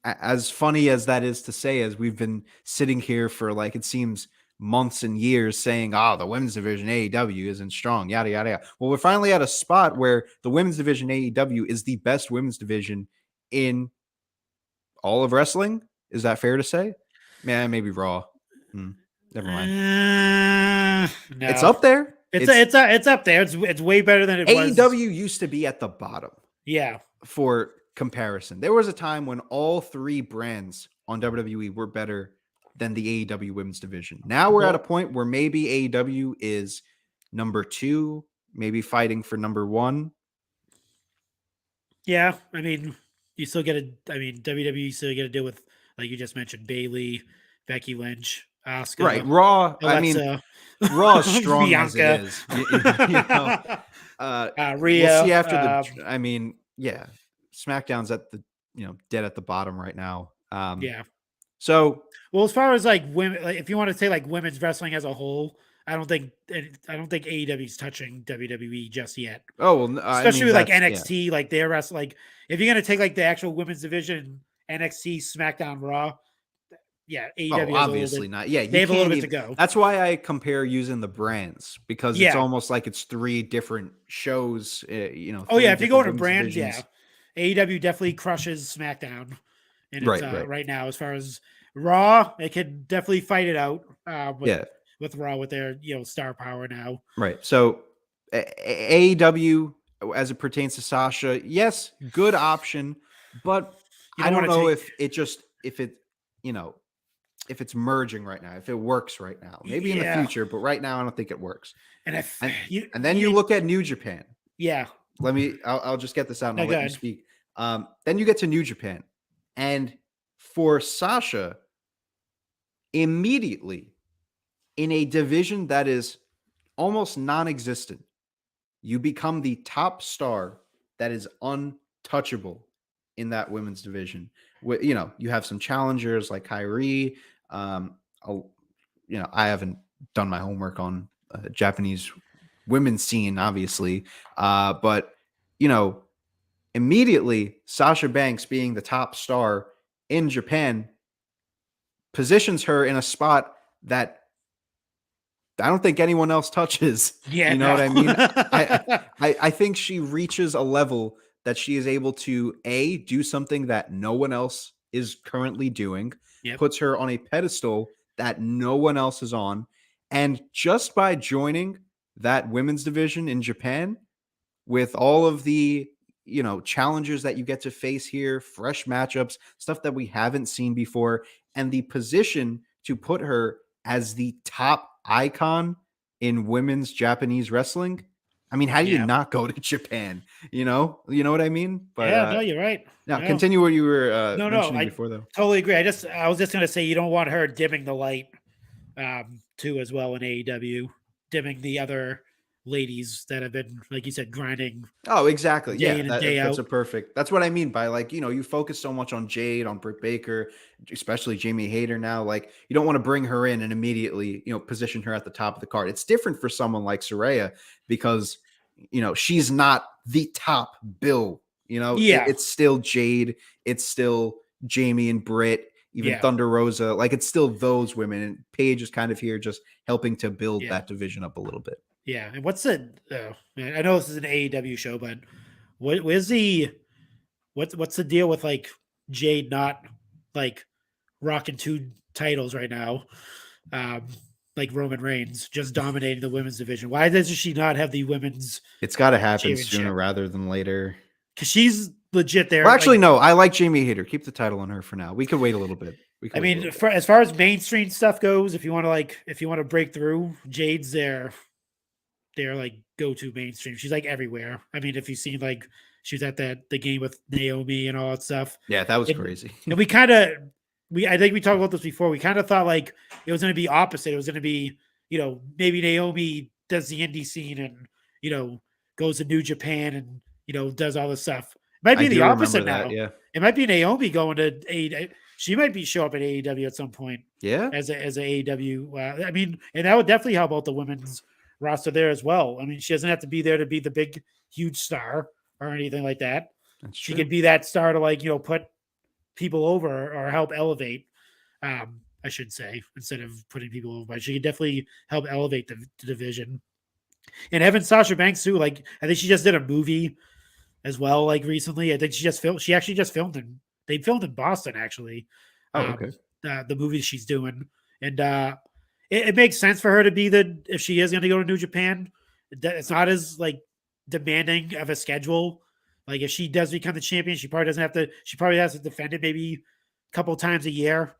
A: As funny as that is to say, as we've been sitting here for like, it seems months and years saying, the women's division AEW isn't strong, yada, yada, yada. Well, we're finally at a spot where the women's division AEW is the best women's division in all of wrestling. Is that fair to say? Man, maybe Raw. Never mind.
C: No,
A: It's up there.
C: It's up there. It's way better than it was.
A: AEW used to be at the bottom.
C: Yeah.
A: For comparison, there was a time when all three brands on WWE were better than the AEW women's division. Now we're at a point where maybe AEW is number 2, maybe fighting for number 1.
C: Yeah, I mean, you still get WWE still get to deal with, like you just mentioned, Bayley, Becky Lynch, Asuka.
A: Right. Raw,
C: Alexa,
A: I mean, Raw is strong
C: Bianca.
A: as it is. You know,
C: Rhea,
A: we'll see after yeah, SmackDown's at the, dead at the bottom right now.
C: Yeah.
A: So,
C: well, as far as like women, like, if you want to say like women's wrestling as a whole, I don't think AEW is touching WWE just yet.
A: Oh, well,
C: especially with like NXT, like their wrestling. Like if you're gonna take like the actual women's division, NXT, SmackDown, Raw, yeah, AEW
A: obviously not. Yeah,
C: they have a little bit to go.
A: That's why I compare using the brands, because it's almost like it's 3 different shows.
C: Oh yeah, if you go to brands, divisions. AEW definitely crushes SmackDown, and it's right now as far as Raw, it could definitely fight it out. With Raw with their star power now. Right.
A: So AEW as it pertains to Sasha, yes, good option, but I don't know if it's merging right now, if it works right now. Maybe in the future, but right now I don't think it works. And then you look at New Japan.
C: Yeah.
A: I'll just get this out and I'll let you speak. Then you get to New Japan. And for Sasha, immediately in a division that is almost non-existent, you become the top star that is untouchable in that women's division. You have some challengers like Kairi. I haven't done my homework on Japanese women's scene, obviously. But immediately Sasha Banks being the top star in Japan positions her in a spot that I don't think anyone else touches.
C: Yeah,
A: you know what I mean? I think she reaches a level that she is able to do something that no one else is currently doing, puts her on a pedestal that no one else is on. And just by joining that women's division in Japan with all of the, challengers that you get to face here, fresh matchups, stuff that we haven't seen before, and the position to put her as the top icon in women's Japanese wrestling. I mean, how do you not go to Japan? You know what I mean? But
C: no, you're right.
A: Now continue what you were mentioning before, though.
C: Totally agree. I was just gonna say you don't want her dimming the light too as well in AEW, dimming the other ladies that have been, like you said, grinding.
A: Oh, exactly.
C: Day in and day out.
A: That's what I mean by, like, you focus so much on Jade, on Britt Baker, especially Jamie Hayter now. Like, you don't want to bring her in and immediately, position her at the top of the card. It's different for someone like Saraya because, she's not the top bill. It's still Jade. It's still Jamie and Britt, even Thunder Rosa. Like, it's still those women. And Paige is kind of here just helping to build that division up a little bit.
C: Yeah, and what's I know this is an AEW show, but what's the deal with like Jade not like rocking 2 titles right now, like Roman Reigns just dominating the women's division? Why does she not have the women's?
A: It's got to happen sooner rather than later.
C: Because she's legit there.
A: Well, actually, no. I like Jamie Hayter. Keep the title on her for now. We could wait a little bit.
C: As far as mainstream stuff goes, if you want to break through, Jade's there. They're like go-to mainstream. She's like everywhere. I mean, if you've seen like she was at the game with Naomi and all that stuff.
A: Yeah, that was crazy.
C: And I think we talked about this before. We kind of thought like it was going to be opposite. It was going to be, maybe Naomi does the indie scene and, goes to New Japan and, does all this stuff. It might be the opposite now.
A: Yeah.
C: It might be Naomi going to AEW. She might show up at AEW at some point.
A: Yeah.
C: As a AEW. I mean, and that would definitely help out the women's roster there as well. I mean, she doesn't have to be there to be the big, huge star or anything like that. She could be that star to like, put people over or help elevate. I should say, instead of putting people over, but she could definitely help elevate the division. And having Sasha Banks too, like I think she just did a movie as well, like recently. I think she actually just filmed they filmed in Boston actually.
A: Oh, okay.
C: The movie she's doing. And it makes sense for her to be if she is going to go to New Japan, it's not as like demanding of a schedule. Like if she does become the champion, she probably has to defend it maybe a couple times a year.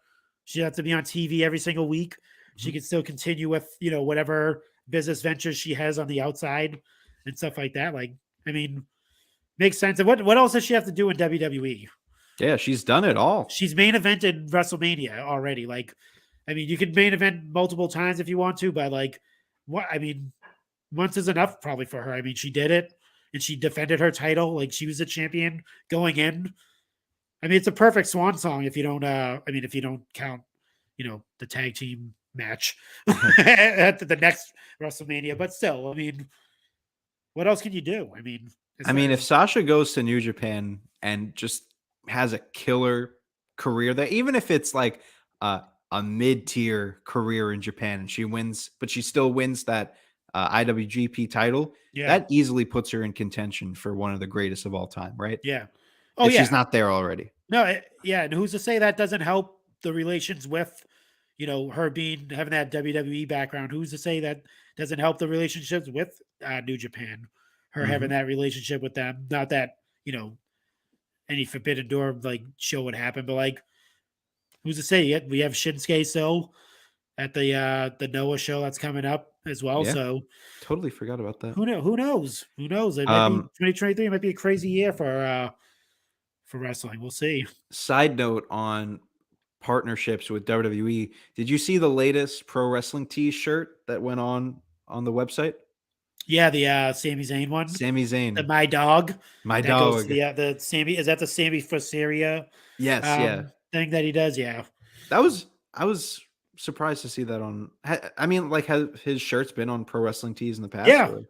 C: She has to be on TV every single week. She can still continue with, whatever business ventures she has on the outside and stuff like that. Like, I mean, makes sense. And what else does she have to do in WWE?
A: Yeah, she's done it all.
C: She's main evented WrestleMania already. Like, I mean, you could main event multiple times if you want to, but like, once is enough probably for her. I mean, she did it and she defended her title. Like she was a champion going in. I mean, it's a perfect swan song if you don't, if you don't count, the tag team match at the next WrestleMania, but still, I mean, what else can you do? I mean,
A: if Sasha goes to New Japan and just has a killer career there, even if it's like a mid-tier career in Japan and she wins, but she still wins that IWGP title, that easily puts her in contention for one of the greatest of all time, right?
C: Yeah.
A: Oh, if she's not there already.
C: No, and who's to say that doesn't help the relations with, her having that WWE background? Who's to say that doesn't help the relationships with New Japan? Her having that relationship with them, not that any Forbidden Door like show would happen, but like, who's to say? We have Shinsuke still at the Noah show that's coming up as well.
A: Yeah,
C: so
A: totally forgot about that.
C: Who knows? It might be 2023. It might be a crazy year for wrestling. We'll see. Side
A: note on partnerships with WWE. Did you see the latest Pro Wrestling Tees shirt that went on the website?
C: Yeah, the Sami Zayn one.
A: Sami Zayn.
C: The My Dog.
A: My Dog.
C: The Sammy, is that the Sammy Foseria?
A: Yes,
C: thing that he does, yeah.
A: I was surprised to see that on. I mean, like, has his shirts been on Pro Wrestling Tees in the past?
C: Yeah, for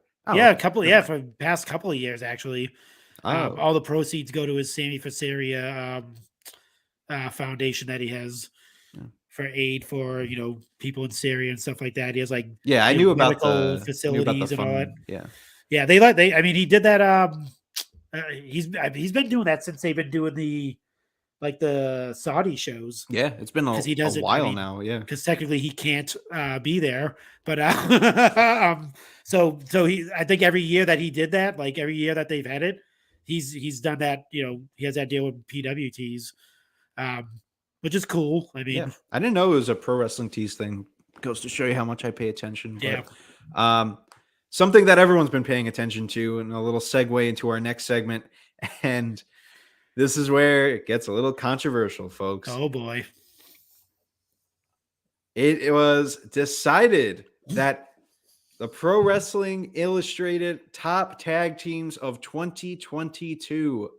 C: the past couple of years actually. All the proceeds go to his Sammy Foseria foundation that he has for aid for people in Syria and stuff like that. He has like
A: I knew about
C: the facilities and all that.
A: Yeah,
C: I mean, he did that. He's been doing that since they've been doing the Saudi shows.
A: Yeah, it's been a while now. Yeah,
C: because technically he can't be there, but so I think every year that he did that, like every year that they've had it, he's done that. He has that deal with PWTs, which is cool. I mean,
A: I didn't know it was a Pro Wrestling Tees thing. Goes to show you how much I pay attention. But, something that everyone's been paying attention to, and a little segue into our next segment, and this is where it gets a little controversial, folks.
C: Oh boy!
A: It was decided that the Pro Wrestling Illustrated top tag teams of 2022,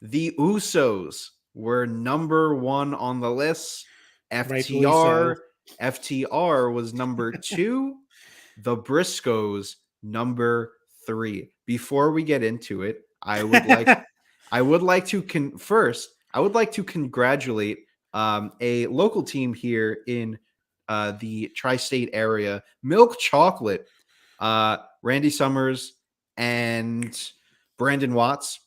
A: the Usos, were number one on the list. FTR was number 2. The Briscoes number 3. Before we get into it, I would like to congratulate a local team here in the tri-state area, Milk Chocolate, Randy Summers and Brandon Watts.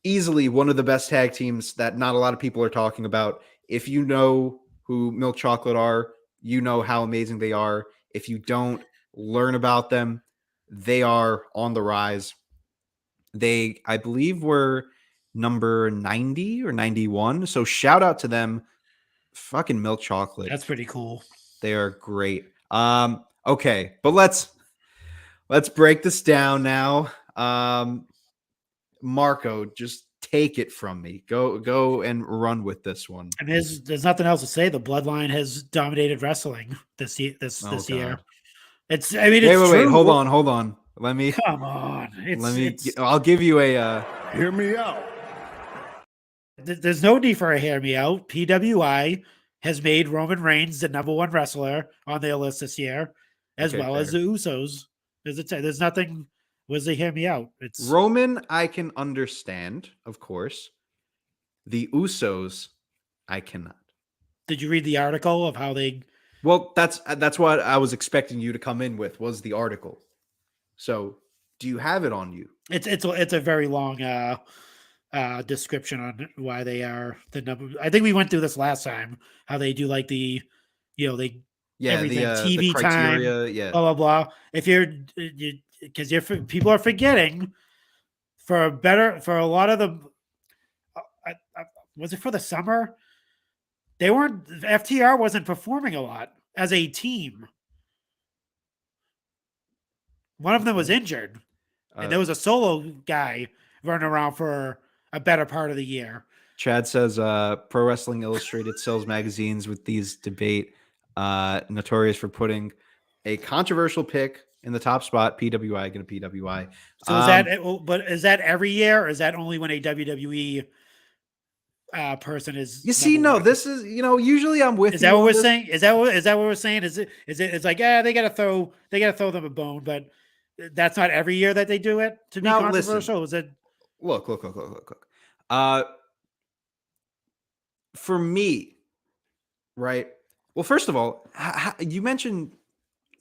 A: Easily one of the best tag teams that not a lot of people are talking about. If you know who Milk Chocolate are, you know how amazing they are. If you don't, learn about them. They are on the rise. They, I believe, were number 90 or 91. So shout out to them. Fucking Milk Chocolate.
C: That's pretty cool.
A: They are great. Okay, but let's break this down now. Marco, just take it from me. Go and run with this one.
C: I mean, there's nothing else to say. The Bloodline has dominated wrestling this year. It's. I mean, it's
A: wait. Hold on. Let me.
C: Come on.
A: I'll give you a.
B: Hear me out.
C: There's no need for a hear me out. PWI has made Roman Reigns the number 1 wrestler on their list this year, as well as the Usos. There's nothing. Was they hear me out? It's
A: Roman. I can understand, of course. The Usos, I cannot.
C: Did you read the article of how they?
A: Well, that's what I was expecting you to come in with, was the article. So, do you have it on you?
C: It's a very long description on why they are the number. I think we went through this last time. How they do like the, they
A: Yeah,
C: everything,
A: the
C: TV time,
A: criteria. Yeah,
C: blah blah blah. If because people are forgetting for a lot of the was it for the summer? FTR wasn't performing a lot as a team. One of them was injured, and there was a solo guy running around for a better part of the year.
A: Chad says Pro Wrestling Illustrated sells magazines with these debate, notorious for putting a controversial pick in the top spot. PWI going to PWI.
C: So is that every year, or is that only when a WWE person is?
A: You see, no,
C: one?
A: this is usually I'm with.
C: Is that what we're saying? Is that what we're saying? It's like they gotta throw them a bone, but that's not every year that they do it to be
A: Now,
C: controversial.
A: listen,
C: Is it?
A: Look. For me, right? Well, first of all, you mentioned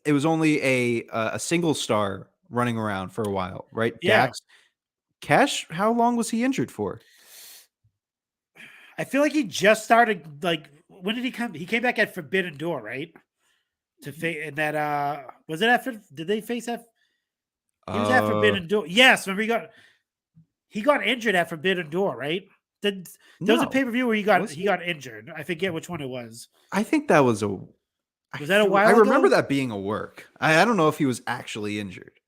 A: it was only a single star running around for a while, right?
C: Yeah.
A: Dax. Cash, how long was he injured for?
C: I feel like he just started. Like, when did he come? He came back at Forbidden Door, right? To face, and that was it after? Did they face that? He was at Forbidden Door. Yes, remember he got injured at Forbidden Door, right? There was a pay-per-view where he got injured. I forget which one it was.
A: I think that was
C: Was that a while
A: I
C: ago?
A: remember that being a work. I don't know if he was actually injured.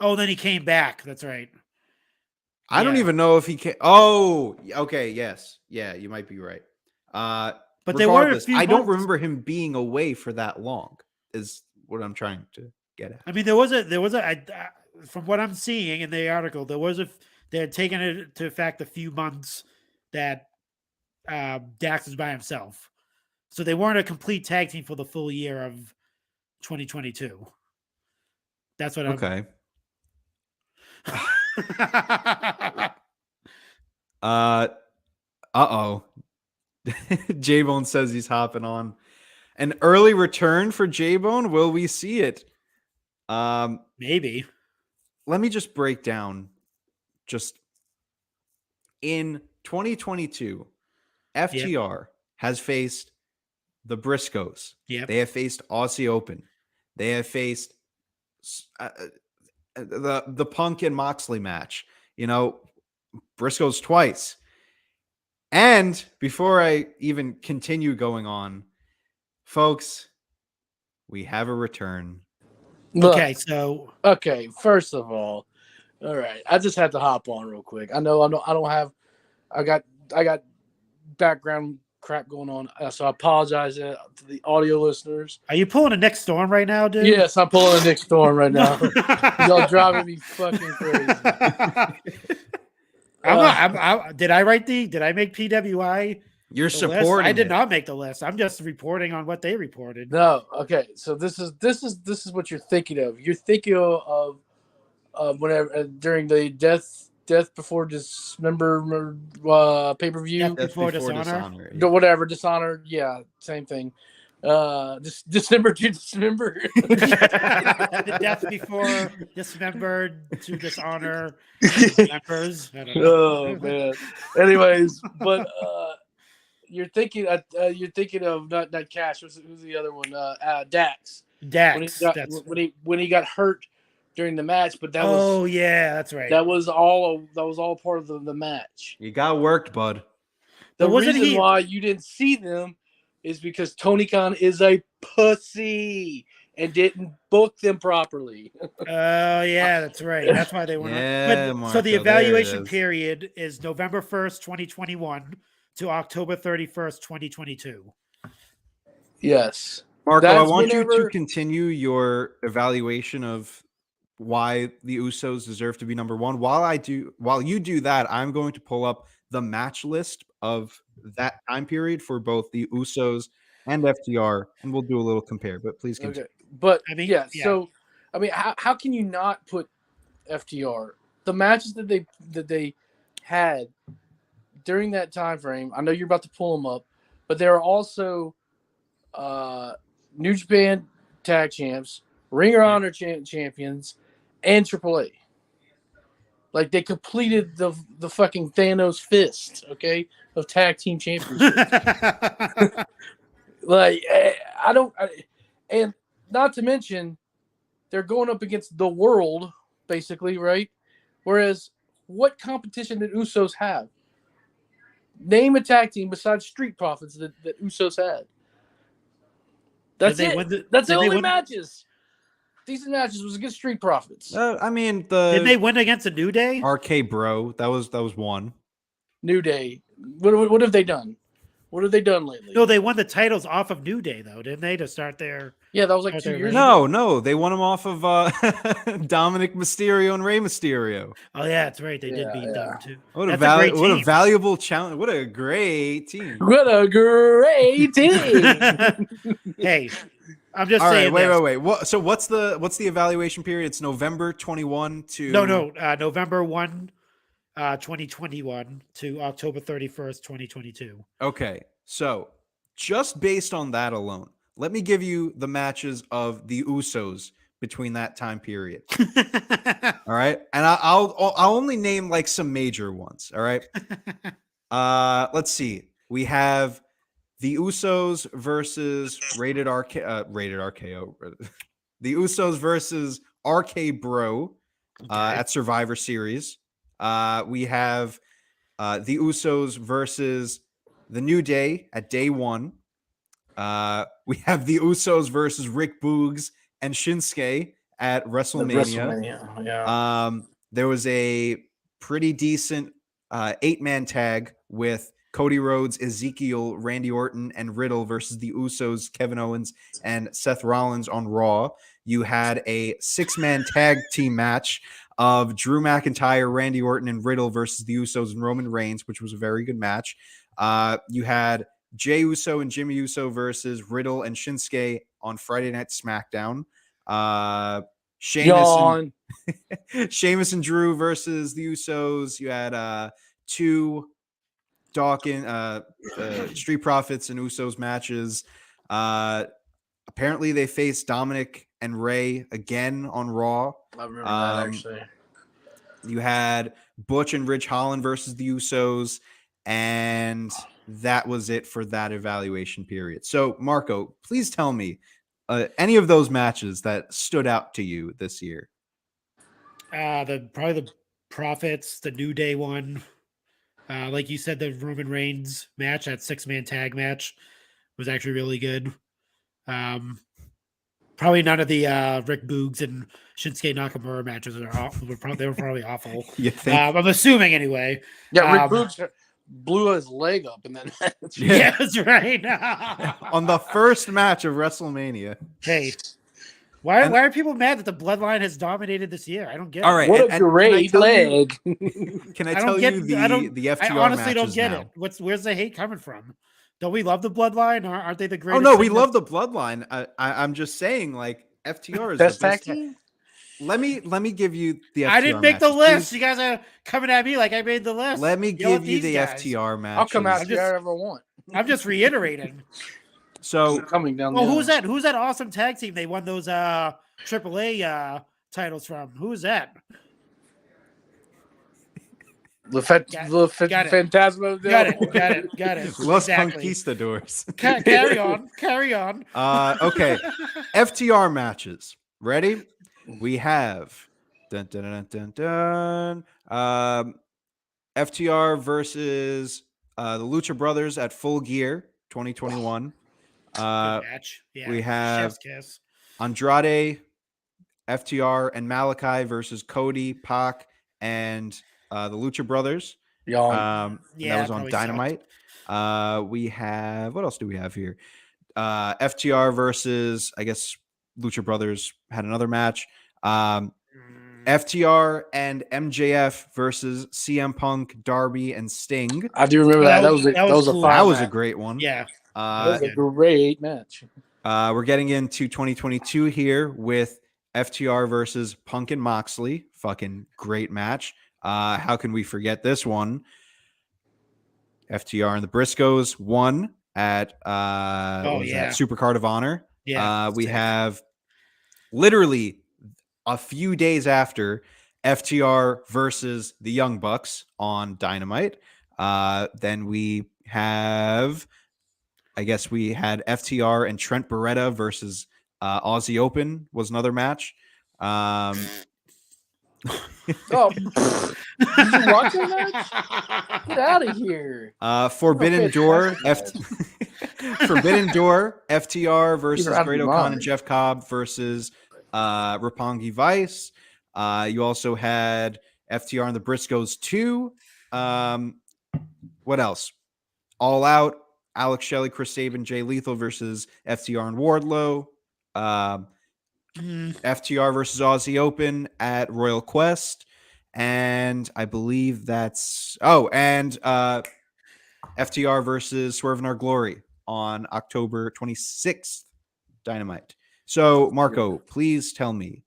C: Oh, then he came back. That's right.
A: I don't even know if he came. Oh, okay. Yes. Yeah, you might be right.
C: But there were a few
A: I don't
C: months.
A: remember him being away for that long, is what I'm trying to get at.
C: I mean, from what I'm seeing in the article, they had taken it to fact a few months that Dax was by himself. So they weren't a complete tag team for the full year of 2022. That's what I'm...
A: Okay. J-Bone says he's hopping on. An early return for J-Bone. Will we see it?
C: Maybe.
A: Let me just break down. Just in 2022, FTR has faced the Briscoes.
C: Yep.
A: They have faced Aussie Open. They have faced the Punk and Moxley match. Briscoes twice. And before I even continue going on, folks, we have a return.
E: Look,
C: okay,
E: first of all right, I just have to hop on real quick. I got background crap going on, so I apologize to the audio listeners.
C: Are you pulling a Nick Storm right now, dude?
E: Yes, I'm pulling a Nick Storm right now. Y'all driving me fucking crazy.
C: Did I make PWI?
A: You're supporting
C: list? I did
A: it.
C: not make the list. I'm just reporting on what they reported.
E: No, okay. So this is what you're thinking of. You're thinking of whenever during the death before dismember pay-per-view.
C: Death before Dishonor.
A: Yeah.
E: Whatever, Dishonor. Yeah, same thing. Dismember to dismember.
C: The death before dismembered to dishonor members.
E: Oh man. Anyways, but you're thinking of not Cash. Who's the other one? Dax.
C: Dax.
E: When he got hurt during the match, but that was.
C: Oh yeah, that's right.
E: That was all part of the match.
A: You got worked, bud.
E: The reason why you didn't see them is because Tony Khan is a pussy and didn't book them properly.
C: Oh yeah, that's right. That's why they weren't.
A: Yeah,
C: so
A: Marco,
C: the evaluation period is November 1st, 2021 to October 31st, 2022.
E: Yes.
A: Marco, I want you to continue your evaluation of why the Usos deserve to be number one. While you do that, I'm going to pull up the match list of that time period for both the Usos and FTR, and we'll do a little compare. But please continue.
E: Okay. But I mean, so I mean, how can you not put FTR? The matches that they had during that time frame. I know you're about to pull them up, but there are also New Japan Tag Champs, Ring of Honor champions, and AAA. Like they completed the fucking Thanos fist, okay, of tag team championships. Like and not to mention, they're going up against the world, basically, right? Whereas, what competition did Usos have? Name a tag team besides Street Profits that Usos had. That's it. That's the only matches. Decent matches was against Street Profits.
A: I mean,
C: didn't they win against a New Day?
A: RK Bro, that was one.
E: New Day. What have they done? What have they done lately?
C: No, they won the titles off of New Day, though, didn't they? To start their
E: that was like 2 years ago.
A: No, they won them off of Dominic Mysterio and Rey Mysterio.
C: Oh yeah, that's right. They did beat them too.
A: What a valuable challenge! What a great team!
E: What a great team!
C: Hey, I'm just saying.
A: Wait. So what's the evaluation period? It's November 21 to
C: November 1. 2021 to October 31st, 2022.
A: Okay, so just based on that alone, let me give you the matches of the Usos between that time period. All right, and I'll only name like some major ones. All right, let's see. We have the Usos versus Rated RKO. The Usos versus RK Bro at Survivor Series. We have the Usos versus the New Day at day 1. We have the Usos versus Rick Boogs and Shinsuke at WrestleMania. There was a pretty decent 8-man tag with Cody Rhodes, Ezekiel, Randy Orton, and Riddle versus the Usos, Kevin Owens, and Seth Rollins on Raw. You had a 6-man tag team match of Drew McIntyre, Randy Orton, and Riddle versus the Usos and Roman Reigns, which was a very good match. You had Jey Uso and Jimmy Uso versus Riddle and Shinsuke on Friday Night SmackDown. Sheamus and Drew versus the Usos. You had 2 Dawkins, Street Profits and Usos matches. Apparently, they faced Dominic and Rey again on Raw.
E: I remember that, actually.
A: You had Butch and Ridge Holland versus the Usos, and that was it for that evaluation period. So, Marco, please tell me any of those matches that stood out to you this year.
C: Probably the Profits, the New Day one. Like you said, the Roman Reigns match, that 6-man tag match, was actually really good. Probably none of the Rick Boogs and Shinsuke Nakamura matches are awful. They were probably awful.
A: You think?
C: I'm assuming anyway.
E: Yeah, Rick Boogs blew his leg up in that match.
C: Yeah, that's right.
A: On the first match of WrestleMania.
C: Hey, why are people mad that the Bloodline has dominated this year? I don't get it.
A: All right,
E: what a great leg.
A: Can I tell you the FTR
C: I honestly don't get
A: now?
C: it. Where's the hate coming from? Don't we love the Bloodline? Or aren't they the greatest?
A: Oh no, we love the Bloodline. I'm just saying, like, FTR is
E: best
A: the best
E: tag team.
A: Let me give you the FTR
C: I didn't make the
A: matches.
C: list.
A: Please,
C: You guys are coming at me like I made the list.
A: let me give you the FTR matches.
E: I'll come out if I ever want.
C: I'm just reiterating.
A: So
E: coming down.
C: Oh, who's that? Who's that awesome tag team they won those AAA titles from? Who's that?
E: Phantasmo.
C: Got it.
A: Los
C: Exactly.
A: Conquistadors.
C: Carry on.
A: Okay. FTR matches. Ready? We have FTR versus the Lucha Brothers at Full Gear 2021.
C: Good match. Yeah,
A: we have
C: Chef's kiss.
A: Andrade, FTR, and Malachi versus Cody, Pac, and the Lucha Brothers.
E: Yeah,
A: that was on Dynamite. We have, what else do we have here? FTR versus, I guess, Lucha Brothers had another match. FTR and MJF versus CM Punk, Darby, and Sting.
E: I do remember that. That was
C: cool.
A: That was a great one.
C: Yeah.
E: That was a great match.
A: We're getting into 2022 here with FTR versus Punk and Moxley. Fucking great match. How can we forget this one? FTR and the Briscoes won at Super Card of Honor.
C: Yeah.
A: We have literally a few days after FTR versus the Young Bucks on Dynamite. Then we have I guess we had FTR and Trent Beretta versus Aussie Open was another match.
E: Oh, did you watch that match? Get out of here.
A: Forbidden Door, Forbidden Door, FTR versus
E: You're out of
A: Great
E: your
A: O'Con
E: mind.
A: and Jeff Cobb versus Roppongi Vice. You also had FTR and the Briscoes 2. What else? All Out, Alex Shelley, Chris Sabin, Jay Lethal versus FTR and Wardlow. FTR versus Aussie Open at Royal Quest. And I believe that's... and FTR versus Swerve in Our Glory on October 26th. Dynamite. So, Marco, please tell me,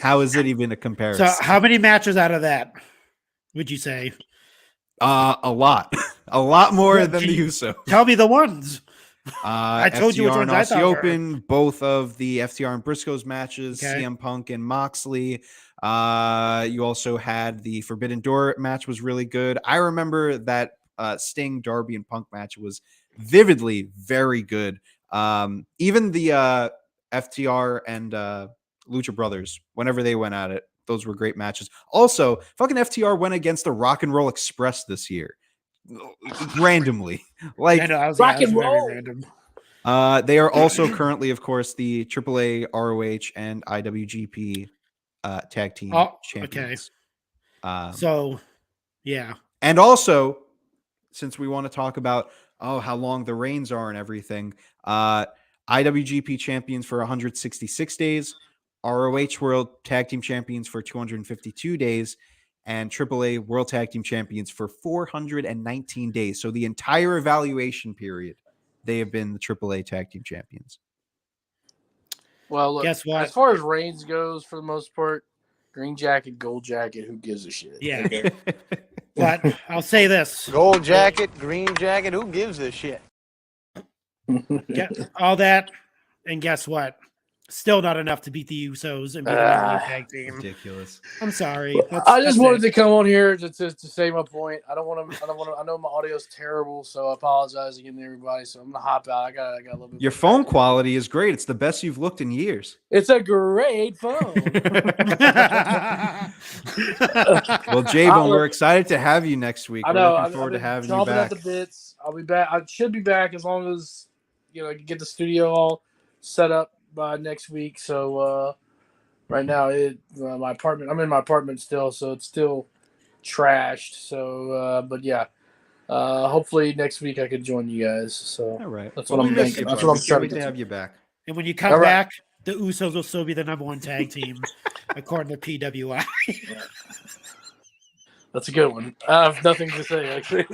A: how is it even a comparison?
C: So, how many matches out of that would you say?
A: A lot. A lot more than the Usos.
C: Tell me the ones. I told you which
A: FTR and
C: ones I
A: Aussie
C: thought
A: Open, both of the FTR and Briscoes matches,
C: Okay.
A: CM Punk and Moxley. You also had the Forbidden Door match was really good. I remember that Sting, Darby, and Punk match was vividly very good. Even the FTR and Lucha Brothers, whenever they went at it, those were great matches. Also, fucking FTR went against the Rock and Roll Express this year. Randomly. Like,
C: I know, I was
E: Rock and
C: very
E: roll.
C: random.
A: they are also currently, of course, the AAA, ROH, and IWGP tag team champions.
C: So, yeah.
A: And also, since we want to talk about how long the reigns are and everything, IWGP champions for 166 days, ROH World Tag Team Champions for 252 days, and AAA World Tag Team Champions for 419 days. So the entire evaluation period, they have been the AAA Tag Team Champions.
E: Well, look,
C: Guess what?
E: as far as reigns goes, for the most part, green jacket, gold jacket, who gives a shit?
C: Yeah. But I'll say this.
F: Gold jacket, green jacket, who gives a shit?
C: Get all that, and guess what? Still not enough to beat the Usos and be the number one tag team.
A: Ridiculous.
C: I'm sorry.
E: I just wanted to come on here to say my point. I don't want to. I know my audio's terrible, so I apologize again to everybody. So I'm gonna hop out. I got a little bit.
A: Your phone quality is great. It's the best you've looked in years.
E: It's a great phone.
A: Well, J-Bone, we're excited to have you next week.
E: I know.
A: We're looking forward to having you
E: chomping
A: back.
E: at the bits. I'll be back. I should be back as long as I can get the studio all set up by next week. So right now, my apartment. I'm in my apartment still, so it's still trashed. So, but yeah, hopefully next week I could join you guys. So
A: All right.
E: that's what I'm
A: We miss
E: thinking.
A: you,
E: That's
A: bud.
E: what I'm
A: We can't
E: trying
A: wait
E: to
A: to
E: get
A: have
E: to.
A: you back.
C: And when you come
E: All right.
C: back, the Usos will still be the number one tag team, according to PWI.
E: That's a good one. I have nothing to say, actually.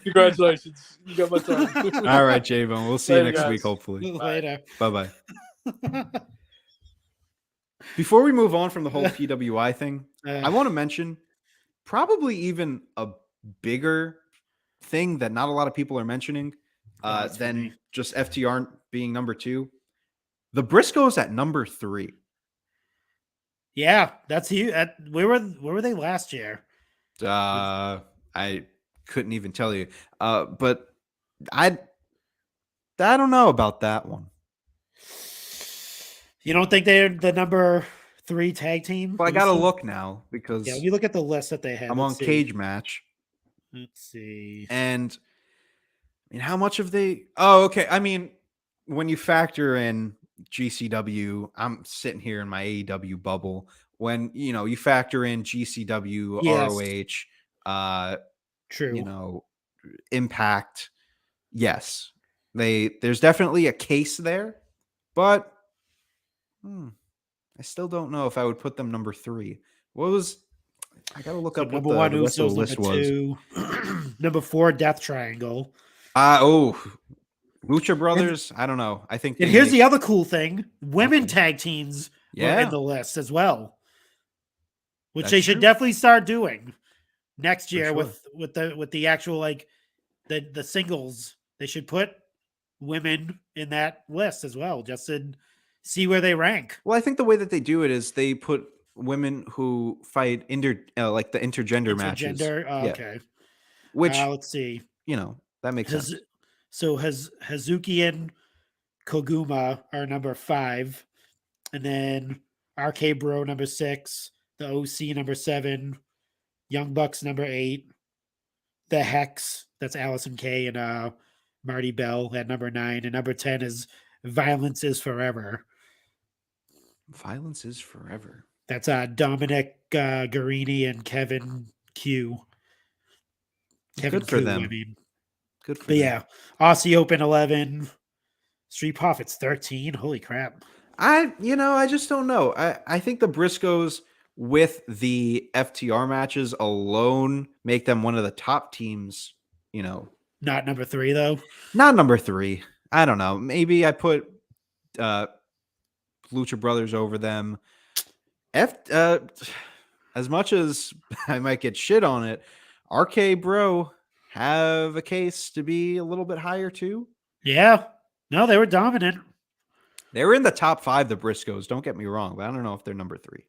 E: Congratulations. You got my time.
A: All right, J-Bone. We'll see you
E: Later,
A: next
E: guys.
A: week, hopefully.
C: Later.
A: Bye-bye. Before we move on from the whole PWI thing, I want to mention probably even a bigger thing that not a lot of people are mentioning
C: that's
A: than
C: funny.
A: just FTR being number 2. The Briscoes at number 3.
C: Yeah, that's you. Where were they last year?
A: I couldn't even tell you. But I don't know about that one.
C: You don't think they're the number 3 tag team?
A: Well, I gotta look now because
C: Yeah, when you look at the list that they have.
A: I'm on
C: let's see.
A: Cage Match.
C: Let's see.
A: And I mean, how much have they? Oh, okay. I mean, when you factor in GCW, I'm sitting here in my AEW bubble. When you factor in GCW,
C: Yes.
A: ROH,
C: True.
A: Impact. Yes, there's definitely a case there, but I still don't know if I would put them number 3. What was? I gotta look up what
C: number 1
A: the rest of
C: Usos,
A: the list
C: number
A: was.
C: 2, number 4 Death Triangle.
A: Lucha Brothers. I don't know. I think.
C: And here's the other cool thing: women tag teams were
A: Yeah.
C: in the list as well, which
A: That's
C: they should
A: true.
C: definitely start doing next year
A: sure.
C: with the actual the singles. They should put women in that list as well, just to see where they rank.
A: Well, I think the way that they do it is they put women who fight like the intergender matches.
C: Intergender.
A: Yeah.
C: Okay.
A: Which
C: Let's see.
A: that makes sense.
C: So Hazuki and Koguma are number 5, and then RK Bro number 6, the OC number 7, Young Bucks number 8, the Hex, that's Allison Kay and Marty Bell at number 9, and number 10 is Violence is Forever.
A: Violence is Forever.
C: That's Dominic Guarini and Kevin Q. Kevin
A: Good for
C: Q,
A: them.
C: I mean.
A: Good for
C: But
A: them.
C: yeah, Aussie Open 11, Street Profits 13. Holy crap.
A: I just don't know. I think the Briscoes with the FTR matches alone make them one of the top teams,
C: Not number 3, though.
A: not number 3. I don't know. Maybe I put Lucha Brothers over them. As much as I might get shit on it, RK Bro have a case to be a little bit higher too.
C: Yeah. No, they were dominant.
A: They were in the top 5, the Briscoes. Don't get me wrong, but I don't know if they're number 3.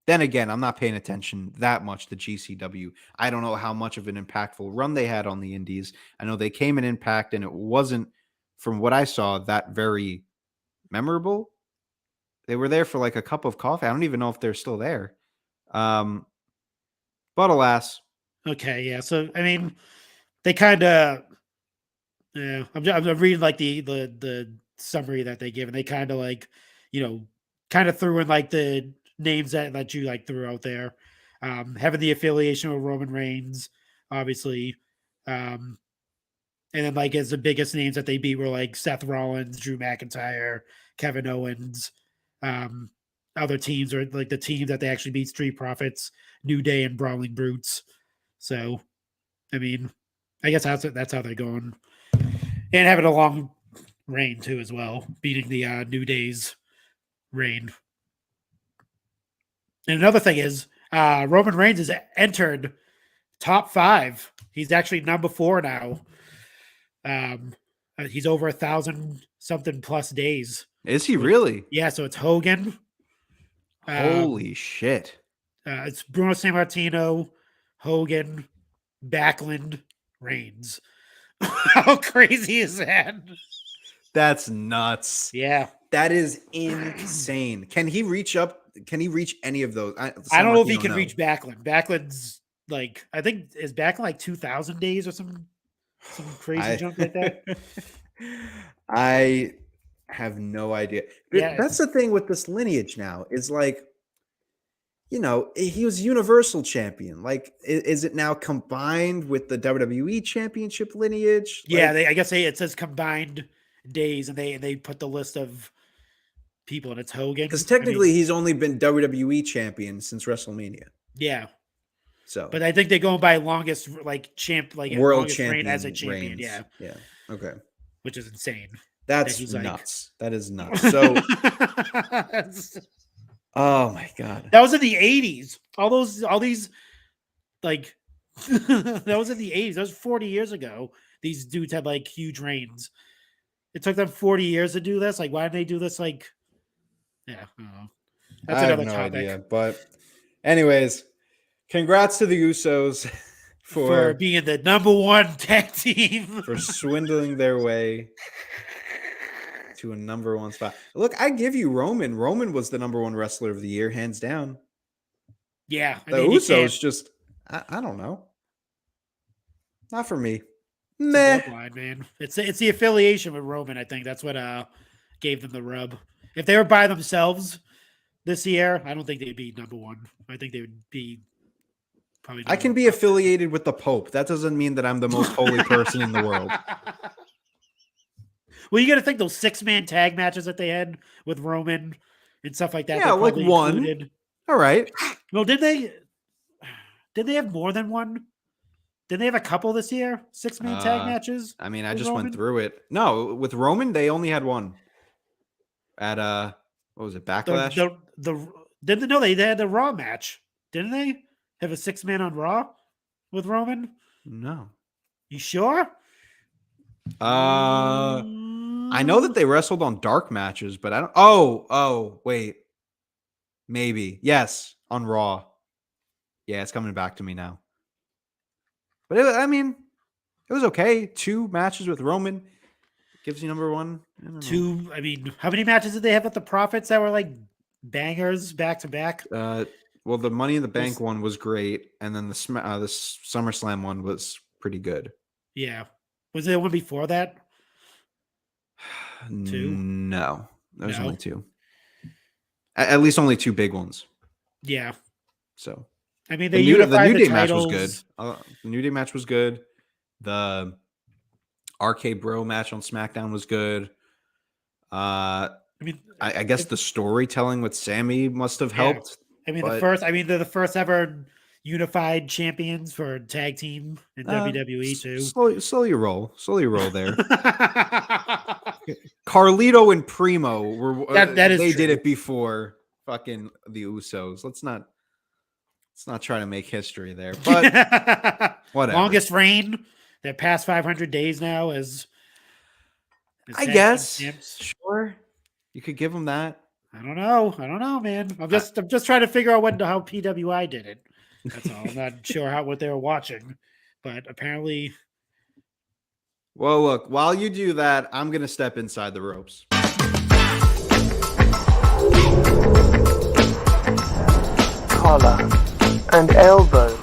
A: Then again, I'm not paying attention that much to GCW. I don't know how much of an impactful run they had on the Indies. I know they came in Impact, and it wasn't, from what I saw, that very memorable. They were there for like a cup of coffee. I don't even know if they're still there. But alas.
C: Okay, yeah. So I mean, they kind of. Yeah, I'm reading like the summary that they give, and they kind of like, kind of threw in like the names that you like threw out there, having the affiliation with Roman Reigns, obviously, and then like as the biggest names that they beat were like Seth Rollins, Drew McIntyre, Kevin Owens. Other teams are like the team that they actually beat: Street Profits, New Day, and Brawling Brutes. So, I mean, I guess that's how they're going, and having a long reign too as well, beating the New Day's reign. And another thing is, Roman Reigns has entered top 5. He's actually number 4 now. He's over 1,000 something plus days.
A: Is he really?
C: Yeah, so it's Hogan.
A: Holy shit.
C: It's Bruno Sammartino, Hogan, Backlund, Reigns. How crazy is that?
A: That's nuts.
C: Yeah.
A: That is insane. Can he reach any of those?
C: I don't know if he can reach Backlund. Backlund's like, I think, is Backlund like 2,000 days or some crazy junk like that?
A: I have no idea.
C: Yeah,
A: that's the thing with this lineage now, is like, he was Universal Champion. Like, is it now combined with the WWE Championship lineage?
C: Yeah, I guess it says combined days, and they put the list of people, and it's Hogan.
A: Because technically, he's only been WWE Champion since WrestleMania.
C: Yeah.
A: So,
C: but I think they're going by longest world champion as a champion.
A: Reigns.
C: Yeah.
A: Yeah. Okay.
C: Which is insane.
A: That's nuts. That is nuts. So, oh my God.
C: That was in the 80s. All these, like, that was in the 80s. That was 40 years ago. These dudes had like huge reigns. It took them 40 years to do this. Like, why did they do this? Like, yeah, I don't know. That's another topic.
A: Idea, but anyways, congrats to the Usos for
C: being the number 1 tag team,
A: for swindling their way to a number 1 spot. Look, I give you Roman. Roman was the number 1 wrestler of the year, hands down.
C: Yeah.
A: The Usos just, I don't know. Not for me. Meh.
C: Bloodline, man. It's the affiliation with Roman. I think that's what gave them the rub. If they were by themselves this year, I don't think they'd be number 1. I think they would be probably.
A: I can be affiliated with the Pope. That doesn't mean that I'm the most holy person in the world.
C: Well, you got to think those 6-man tag matches that they had with Roman and stuff like that.
A: Yeah, like one.
C: Included.
A: All right.
C: Well, did they have more than one? Did they have a couple this year? 6-man tag matches?
A: I mean, I just went through it. No, with Roman, they only had one. At what was it, Backlash?
C: They had the Raw match. Didn't they have a 6-man on Raw with Roman?
A: No.
C: You sure?
A: I know that they wrestled on dark matches, but I don't. Oh, wait. Maybe. Yes, on Raw. Yeah, it's coming back to me now. But It was okay. 2 matches with Roman gives you number 1. I don't know.
C: 2. I mean, how many matches did they have at the Profits that were like bangers back to back?
A: Well, the Money in the Bank one was great, and then the SummerSlam one was pretty good.
C: Yeah. Was there one before that? 2?
A: No, there was
C: No?
A: only 2. At least only 2 big ones.
C: Yeah.
A: So
C: I mean,
A: the
C: they
A: New
C: unified
A: Day
C: the
A: match was
C: titles.
A: good. The New Day match was good. The RK Bro match on SmackDown was good.
C: I mean,
A: I guess the storytelling with Sammy must have
C: Yeah.
A: helped.
C: I mean,
A: but-
C: they're the first ever unified champions for tag team in WWE too.
A: Slowly roll there. Carlito and Primo were
C: That is
A: they
C: true.
A: did it before fucking the Usos. Let's not try to make history there. But whatever.
C: Longest reign. They're past 500 days now as
A: I
C: tag team
A: guess.
C: champs.
A: Sure. You could give them that.
C: I don't know, man. I'm just trying to figure out how PWI did it. That's all. I'm not sure what they were watching, but apparently.
A: Well, look, while you do that, I'm going to step inside the ropes.
G: Collar and elbow.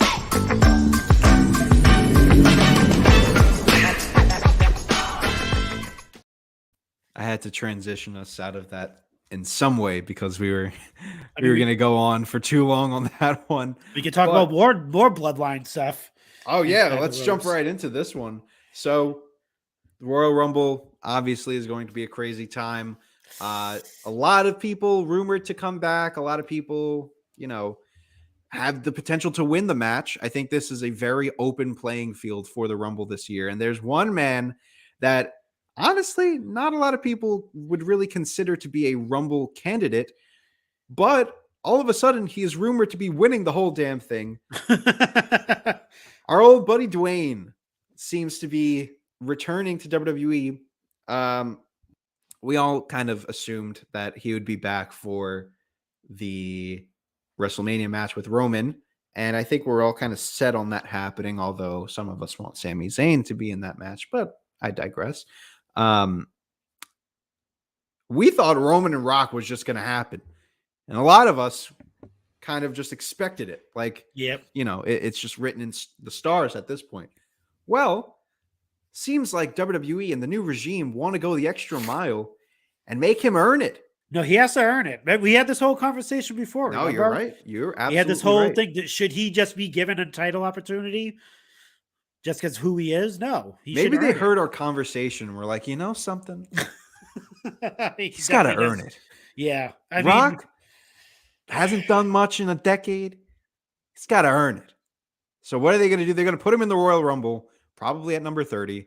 A: I had to transition us out of that in some way because we were going to go on for too long on that one.
C: We could talk about more bloodline stuff.
A: Oh yeah,
C: inside
A: let's
C: the
A: jump
C: ropes.
A: right into this one. So the Royal Rumble obviously is going to be a crazy time. A lot of people rumored to come back. A lot of people, have the potential to win the match. I think this is a very open playing field for the Rumble this year. And there's one man that honestly, not a lot of people would really consider to be a Rumble candidate, but all of a sudden he is rumored to be winning the whole damn thing. Our old buddy Dwayne seems to be returning to WWE. We all kind of assumed that he would be back for the WrestleMania match with Roman, and I think we're all kind of set on that happening, although some of us want Sami Zayn to be in that match, but I digress. We thought Roman and Rock was just going to happen, and a lot of us kind of just expected it. Like,
C: Yep.
A: It's just written in the stars at this point. Well, seems like WWE and the new regime want to go the extra mile and make him earn it.
C: No, he has to earn it. We had this whole conversation before.
A: No, you're
C: remember?
A: right. You're absolutely
C: We had this whole
A: right.
C: thing that should he just be given a title opportunity just because who he is? No.
A: Maybe
C: should
A: they
C: earn
A: heard our conversation and were like, something?
C: it.
A: He's got to
C: definitely
A: earn
C: does.
A: it.
C: Yeah. I
A: Rock
C: mean,
A: hasn't done much in a decade. He's got to earn it. So what are they going to do? They're going to put him in the Royal Rumble, probably at number 30.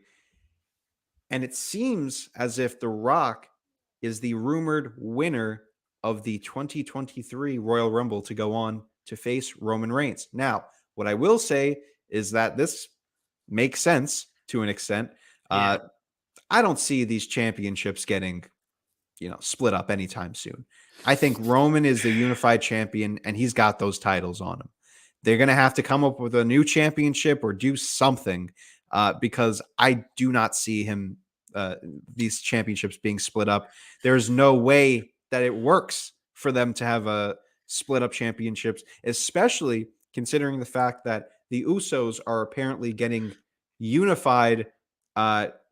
A: And it seems as if The Rock is the rumored winner of the 2023 Royal Rumble to go on to face Roman Reigns. Now, what I will say is that this makes sense to an extent.
C: Yeah.
A: I don't see these championships getting, split up anytime soon. I think Roman is the unified champion and he's got those titles on him. They're going to have to come up with a new championship or do something because I do not see these championships being split up. There's no way that it works for them to have a split up championships, especially considering the fact that the Usos are apparently getting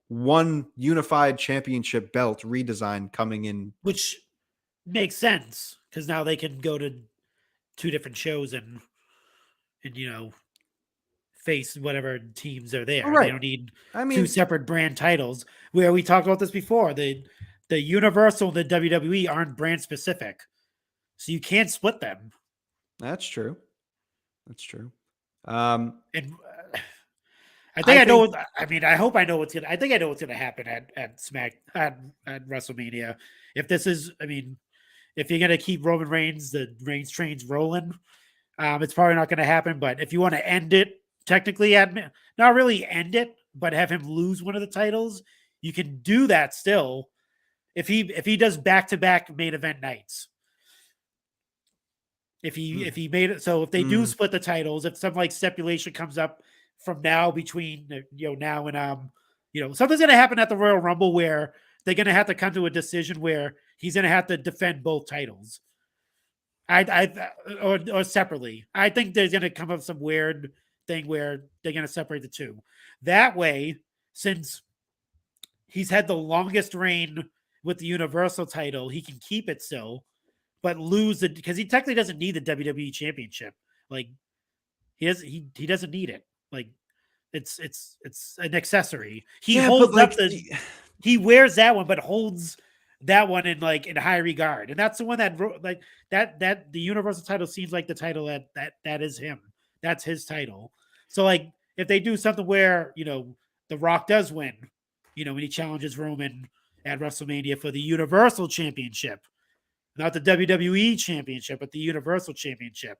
A: one unified championship belt redesign coming in.
C: which makes sense because now they can go to 2 different shows and face whatever teams are there.
A: Right.
C: They don't need
A: I
C: 2
A: mean,
C: separate brand titles. Where we talked about this before, the Universal and the WWE aren't brand specific, so you can't split them.
A: that's true.
C: And I think I know. I hope I know what's gonna. I think I know what's gonna happen at WrestleMania. If this is, if you're gonna keep Roman Reigns, the Reigns trains rolling, it's probably not gonna happen. But if you want to end it, technically, not really end it, but have him lose one of the titles, you can do that still. If he does back-to-back main event nights. If he made it so if they do split the titles, if some stipulation comes up from now between now and something's gonna happen at the Royal Rumble where they're gonna have to come to a decision where he's gonna have to defend both titles. Or separately. I think there's gonna come up some weird thing where they're gonna separate the two. That way, since he's had the longest reign with the Universal title, he can keep it still, but lose it because he technically doesn't need the WWE Championship. Like he doesn't need it. Like it's an accessory. He holds up he wears that one, but holds that one in high regard, and that's the one that that the Universal title seems like the title that is him. That's his title. So if they do something where The Rock does win, when he challenges Roman at WrestleMania for the Universal Championship, not the WWE Championship, but the Universal Championship.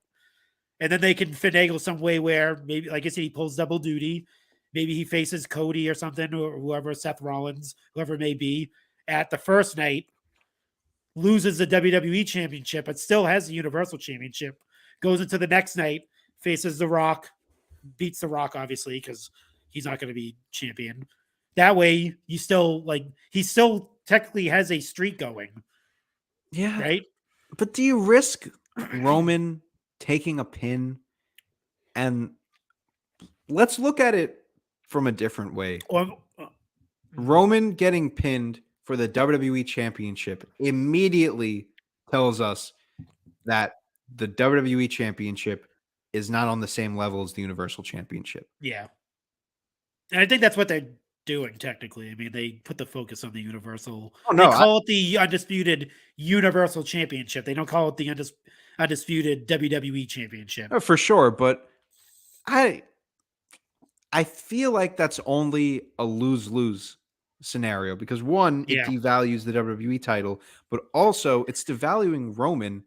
C: And then they can finagle some way where maybe, like I said, he pulls double duty. Maybe he faces Cody or something, or whoever, Seth Rollins, whoever it may be, at the first night, loses the WWE Championship, but still has the Universal Championship, goes into the next night, faces The Rock, beats The Rock, obviously, because he's not going to be champion. That way, he still technically has a streak going.
A: Yeah.
C: Right?
A: But do you risk Roman taking a pin? And let's look at it from a different way. Roman getting pinned for the WWE Championship immediately tells us that the WWE Championship is not on the same level as the Universal Championship.
C: Yeah. And I think that's what they're doing, technically. I mean, they put the focus on the Universal.
A: Oh, no,
C: they call it the Undisputed Universal Championship. They don't call it the Undisputed WWE Championship.
A: For sure, but I feel like that's only a lose-lose scenario because one, it devalues the WWE title, but also it's devaluing Roman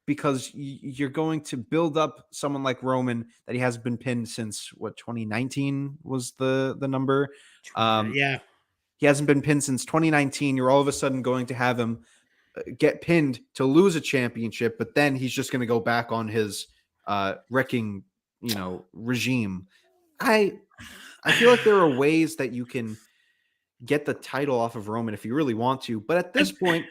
A: because you're going to build up someone like Roman that he hasn't been pinned since 2019 was the number. He hasn't been pinned since 2019. You're all of a sudden going to have him get pinned to lose a championship, but then he's just going to go back on his wrecking, regime. I feel like there are ways that you can get the title off of Roman if you really want to, but at this point,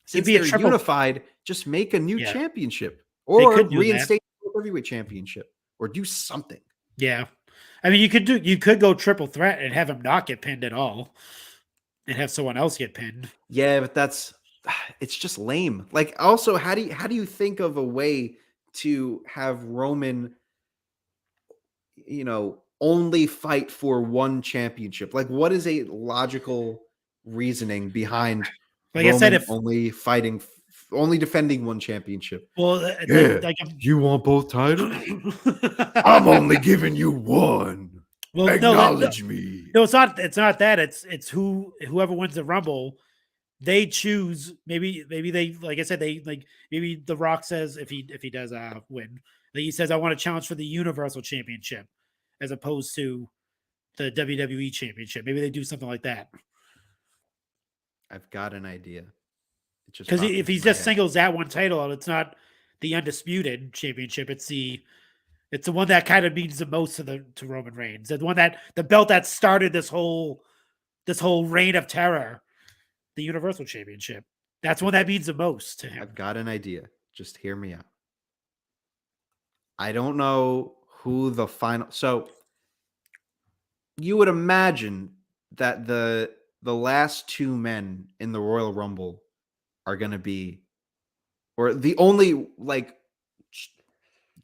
A: since they're unified, just make a new championship or reinstate the heavyweight championship or do something.
C: Yeah. I mean, you could go triple threat and have him not get pinned at all and have someone else get pinned.
A: Yeah, but it's just lame. Like, also, how do you think of a way to have Roman, only fight for one championship? Like, what is a logical reasoning behind
C: like
A: Roman
C: I said,
A: only defending one championship?
C: Well,
A: you want both titles? I'm only giving you one. Well, acknowledge me.
C: No, it's not that. It's whoever wins the Rumble, they choose. Maybe they, like I said, maybe The Rock says if he does win, he says I want to challenge for the Universal Championship as opposed to the WWE Championship. Maybe they do something like that.
A: I've got an idea.
C: Because if he just singles that one title out, it's not the Undisputed Championship. It's the one that kind of means the most to Roman Reigns. The belt that started this whole reign of terror, the Universal Championship. That's one that means the most to him.
A: I've got an idea. Just hear me out. I don't know who the final. So you would imagine that the last two men in the Royal Rumble are going to be, or the only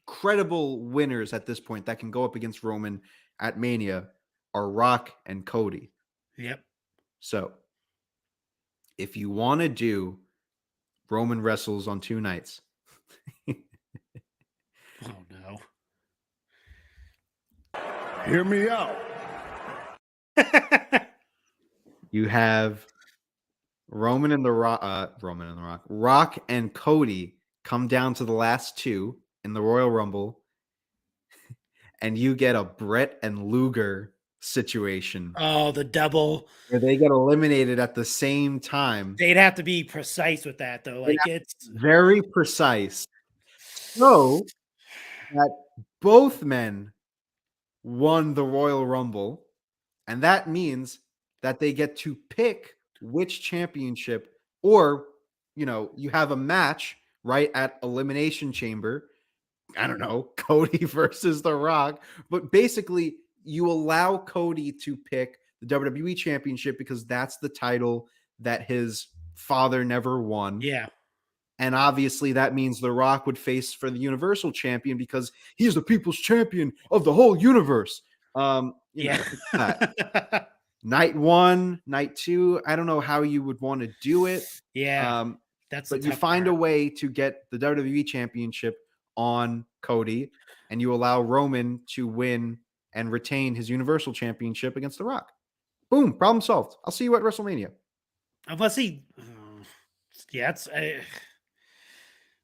A: credible winners at this point that can go up against Roman at Mania are Rock and Cody.
C: Yep.
A: So if you want to do Roman wrestles on 2 nights.
C: Oh no.
B: Hear me out.
A: You have Roman and the Rock, Rock and Cody come down to the last 2 in the Royal Rumble, and you get a Brett and Luger situation.
C: Oh, the double
A: where they get eliminated at the same time.
C: They'd have to be precise with that, though. It's
A: very precise, so that both men won the Royal Rumble, and that means that they get to pick which championship, or you have a match right at Elimination Chamber. I don't know, Cody versus The Rock, but basically you allow Cody to pick the WWE Championship because that's the title that his father never won.
C: Yeah.
A: And obviously that means The Rock would face for the Universal Champion because he's the people's champion of the whole universe. Night 1, night 2, I don't know how you would want to do it.
C: Yeah.
A: But you find a way to get the WWE Championship on Cody, and you allow Roman to win and retain his Universal Championship against The Rock. Boom, problem solved. I'll see you at WrestleMania.
C: Unless he,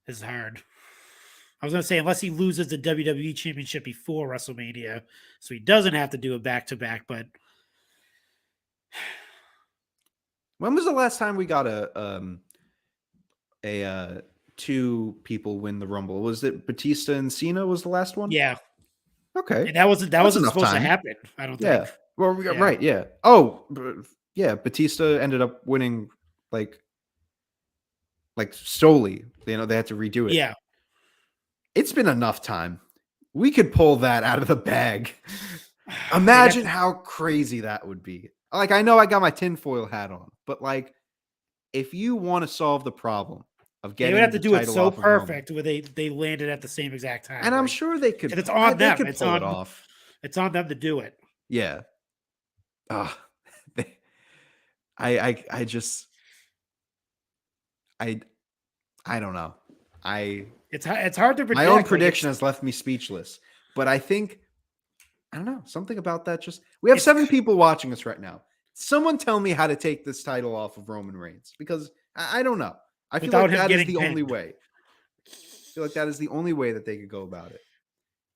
C: this is hard. I was going to say, unless he loses the WWE Championship before WrestleMania, so he doesn't have to do a back-to-back, but...
A: When was the last time we got a two people win the Rumble? Was it Batista and Cena was the last one?
C: Yeah.
A: Okay.
C: And that wasn't supposed to happen, I don't think.
A: Well, right, yeah. Oh, yeah, Batista ended up winning like solely. They had to redo it.
C: Yeah.
A: It's been enough time. We could pull that out of the bag. Imagine how crazy that would be. Like, I know I got my tinfoil hat on, but like, if you want to solve the problem of getting,
C: they would have to do it so perfect where they landed at the same exact time.
A: And I'm sure they could.
C: And it's on them.
A: It's on it off.
C: It's on them to do it.
A: Yeah. I don't know.
C: It's hard to predict.
A: My own prediction has left me speechless, but I think, I don't know, something about that. We have 7 people watching us right now. Someone tell me how to take this title off of Roman Reigns, because I don't know. I feel like that is the only way. I feel like that is the only way that they could go about it.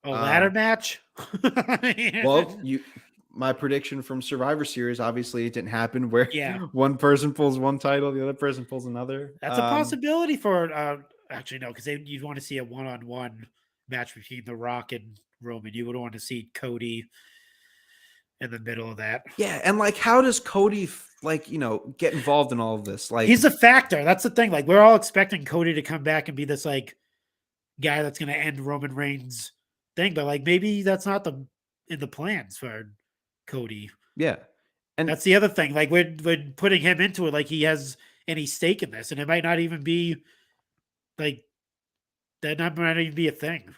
C: A ladder match?
A: Well, my prediction from Survivor Series, obviously it didn't happen, where one person pulls one title, the other person pulls another.
C: That's a possibility for actually no, because you'd want to see a one-on-one match between The Rock and Roman. You would want to see Cody in the middle of that.
A: Yeah, and like, how does Cody get involved in all of this? Like,
C: he's a factor. That's the thing. Like, we're all expecting Cody to come back and be this like guy that's going to end Roman Reigns' thing, but like maybe that's not in the plans for Cody.
A: Yeah, and
C: that's the other thing. Like, we're putting him into it like he has any stake in this, and it might not even be like that. Might not even be a thing.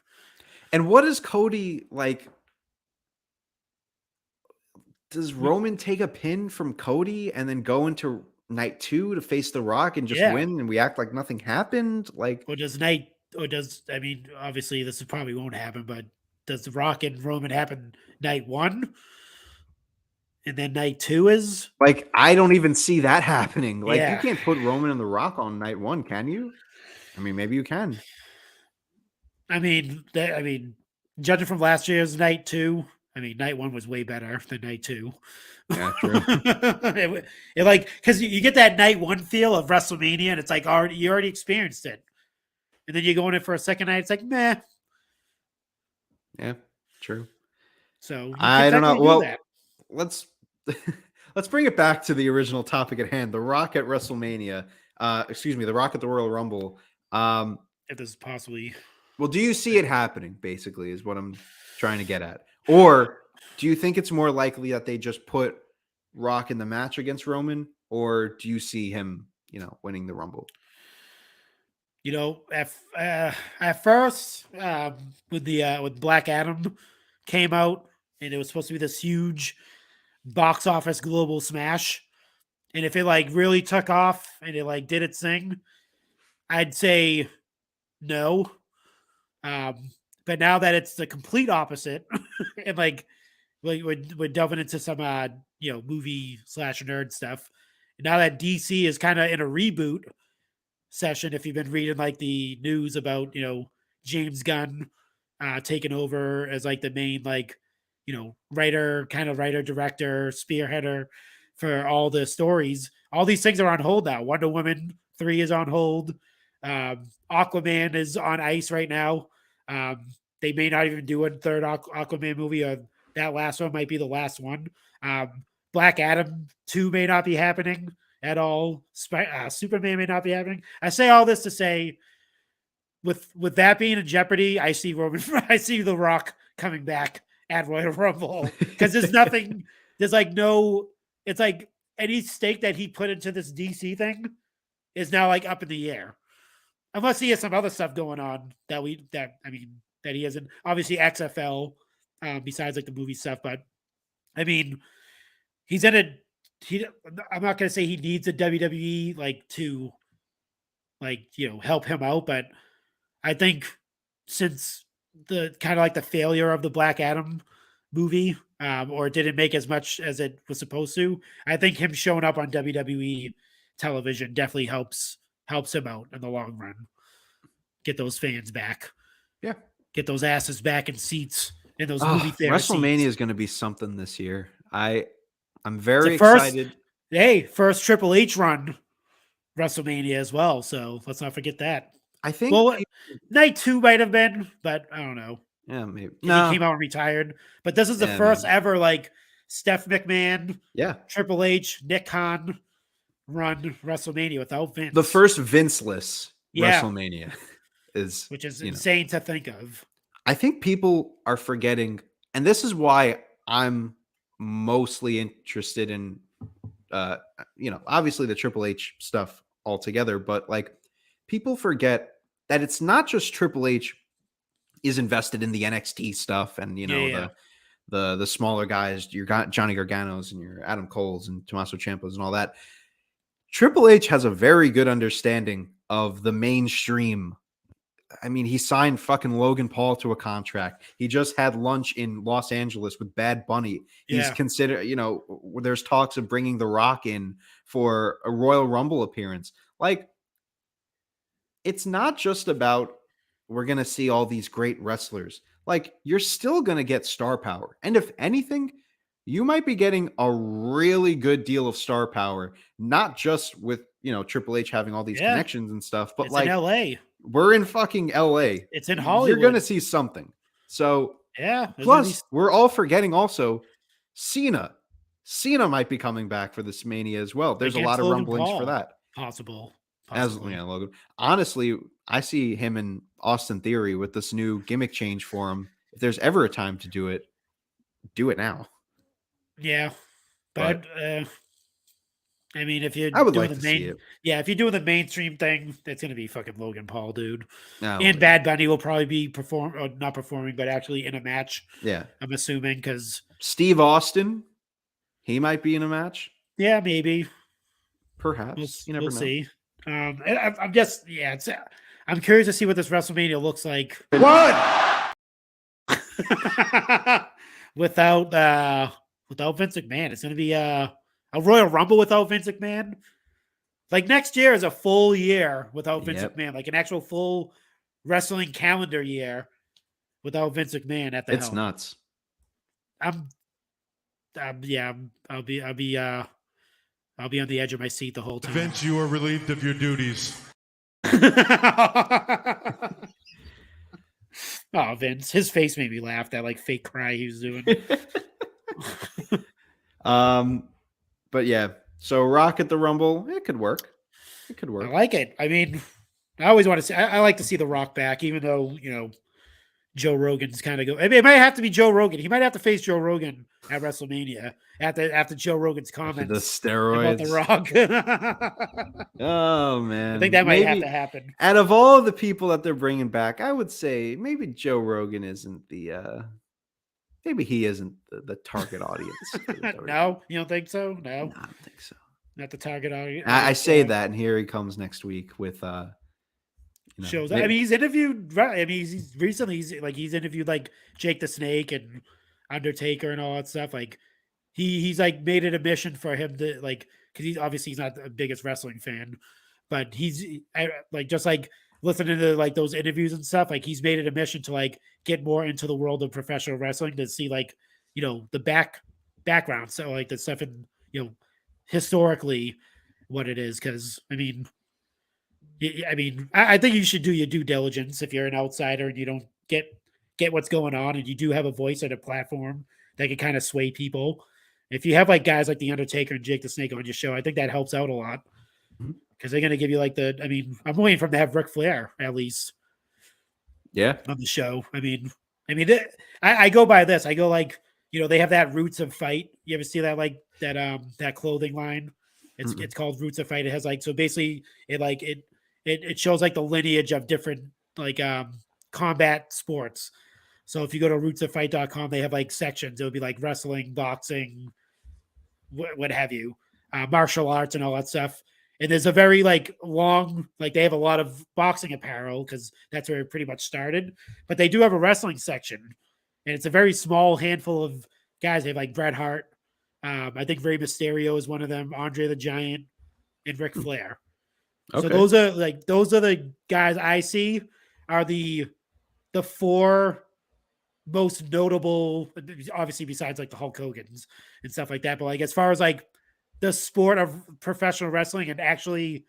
A: And what is Cody like? Does Roman take a pin from Cody and then go into night 2 to face The Rock and just win, and we act like nothing happened? Like,
C: I mean, obviously this probably won't happen, but does The Rock and Roman happen night 1? And then night 2 is?
A: Like, I don't even see that happening. Like, you can't put Roman and The Rock on night 1, can you? I mean, maybe you can.
C: I mean, judging from last year's night 2, I mean, night 1 was way better than night 2.
A: Yeah, true.
C: it like, because you get that night 1 feel of WrestleMania, and it's like you already experienced it, and then you go in it for a second night, it's like meh.
A: Yeah, true.
C: So
A: I don't know. Well, let's bring it back to the original topic at hand: The Rock at WrestleMania. The Rock at the Royal Rumble.
C: If this is possibly.
A: Well, do you see it happening? Basically, is what I'm trying to get at. Or do you think it's more likely that they just put Rock in the match against Roman, or do you see him, winning the Rumble?
C: At first, with Black Adam came out, and it was supposed to be this huge box office global smash, and if it like really took off and it like did its thing, I'd say no. But now that it's the complete opposite, and like we're delving into some movie / nerd stuff. Now that DC is kind of in a reboot session, if you've been reading like the news about James Gunn taking over as like the main writer director spearheader for all the stories, all these things are on hold now. Wonder Woman 3 is on hold. Aquaman is on ice right now. They may not even do a third Aquaman movie, or that last one might be the last one. Black Adam 2 may not be happening at all. Superman may not be happening. I say all this to say, with that being in jeopardy, I see The Rock coming back at Royal Rumble, because there's nothing. There's like no. It's like any stake that he put into this DC thing is now like up in the air, unless he has some other stuff going on that he hasn't. Obviously XFL, besides like the movie stuff, but I mean, he's in a. I'm not gonna say he needs a WWE like to, like, help him out, but I think since the kind of like the failure of the Black Adam movie, or it didn't make as much as it was supposed to, I think him showing up on WWE television definitely helps him out in the long run. Get those fans back.
A: Yeah.
C: Get those asses back in seats in those movie theater
A: WrestleMania
C: seats.
A: is going to be something this year. I'm very excited.
C: First Triple H run WrestleMania as well, so let's not forget that.
A: I think
C: night 2 might have been, but I don't know.
A: Yeah, maybe.
C: He came out and retired. But this is the first ever like Steph McMahon, Triple H, Nick Khan run WrestleMania without Vince.
A: The first Vince-less WrestleMania
C: which is insane to think of.
A: I think people are forgetting, and this is why I'm mostly interested in obviously the Triple H stuff altogether, but like people forget that it's not just Triple H is invested in the NXT stuff and the smaller guys, your Johnny Garganos and your Adam Coles and Tommaso Ciampa's and all that. Triple H has a very good understanding of the mainstream. I mean, he signed fucking Logan Paul to a contract. He just had lunch in Los Angeles with Bad Bunny. He's considered, there's talks of bringing The Rock in for a Royal Rumble appearance. Like, it's not just about we're going to see all these great wrestlers. Like, you're still going to get star power. And if anything, you might be getting a really good deal of star power, not just with, Triple H having all these connections and stuff, but
C: it's
A: like
C: in LA.
A: We're in fucking LA.
C: It's in Hollywood.
A: You're going to see something. So, plus we're all forgetting also Cena. Cena might be coming back for this Mania as well. There's a lot of rumblings for that.
C: Possible.
A: Logan. Honestly, I see him and Austin Theory with this new gimmick change for him. If there's ever a time to do it now.
C: Yeah. But I mean, if you're
A: I would
C: doing
A: like to
C: the
A: see it.
C: Yeah, if you're doing the mainstream thing, it's gonna be fucking Logan Paul, dude.
A: And
C: Bad Bunny will probably be not performing, but actually in a match.
A: Yeah.
C: I'm assuming, because
A: Steve Austin, he might be in a match.
C: Yeah, maybe.
A: Perhaps. You never know. See.
C: I'm just I'm curious to see what this WrestleMania looks like.
A: What?
C: without Vince McMahon. It's gonna be a Royal Rumble without Vince McMahon. Like next year is a full year without Vince McMahon, like an actual full wrestling calendar year without Vince McMahon at the helm.
A: It's nuts.
C: I'll be on the edge of my seat the whole time.
H: Vince, you are relieved of your duties.
C: Oh, Vince, his face made me laugh. That like fake cry he was doing.
A: But yeah, so Rock at the Rumble, it could work. I
C: like it. I mean, I always want to see. I like to see The Rock back, even though Joe Rogan's kind of go. I mean, it might have to be Joe Rogan. He might have to face Joe Rogan at WrestleMania after Joe Rogan's comments.
A: The steroids.
C: About The
A: Rock. Oh man,
C: I think that might have to happen.
A: Out of all the people that they're bringing back, I would say maybe Joe Rogan isn't the. Maybe he isn't the target audience.
C: No, you don't think so? No,
A: I don't think so.
C: Not the target audience.
A: I say that, and here he comes next week with
C: shows. I mean, he's interviewed. I mean, he's interviewed like Jake the Snake and Undertaker and all that stuff. Like he's like made it a mission for him to like, because he's not the biggest wrestling fan, but he's like just like listening to like those interviews and stuff. Like he's made it a mission to like get more into the world of professional wrestling to see like the background. So like the stuff in historically what it is, because I mean I think you should do your due diligence if you're an outsider and you don't get what's going on and you do have a voice and a platform that can kind of sway people. If you have like guys like The Undertaker and Jake the Snake on your show, I think that helps out a lot because they're going to give you like I'm waiting for them to have Ric Flair at least on the show. I go by this. I go like, they have that Roots of Fight. You ever see that that clothing line? It's called Roots of Fight. It has so basically it shows like the lineage of different combat sports. So if you go to rootsoffight.com, they have like sections. It would be like wrestling, boxing, what have you, martial arts and all that stuff. And there's a very long, they have a lot of boxing apparel because that's where it pretty much started. But they do have a wrestling section, and it's a very small handful of guys. They have like Bret Hart. I think Rey Mysterio is one of them. Andre the Giant and Ric Flair. Okay. So those are the guys I see are the four most notable, obviously besides like the Hulk Hogan's and stuff like that. But as far as the sport of professional wrestling and actually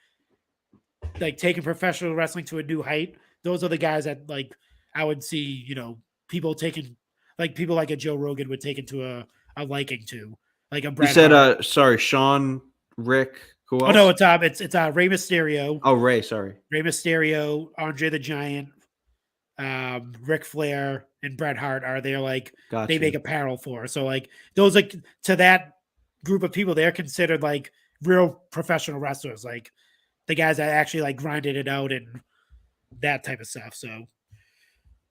C: taking professional wrestling to a new height, those are the guys that I would see, people taking people like a Joe Rogan would take into a liking to, like a Bret
A: You said
C: Hart.
A: Sorry, Sean, Rick, who else?
C: Oh no, it's Rey Mysterio.
A: Oh, Rey, sorry.
C: Rey Mysterio, Andre the Giant, Ric Flair, and Bret Hart are there they make apparel for. So those to that group of people, they're considered real professional wrestlers, the guys that actually grinded it out and that type of stuff. So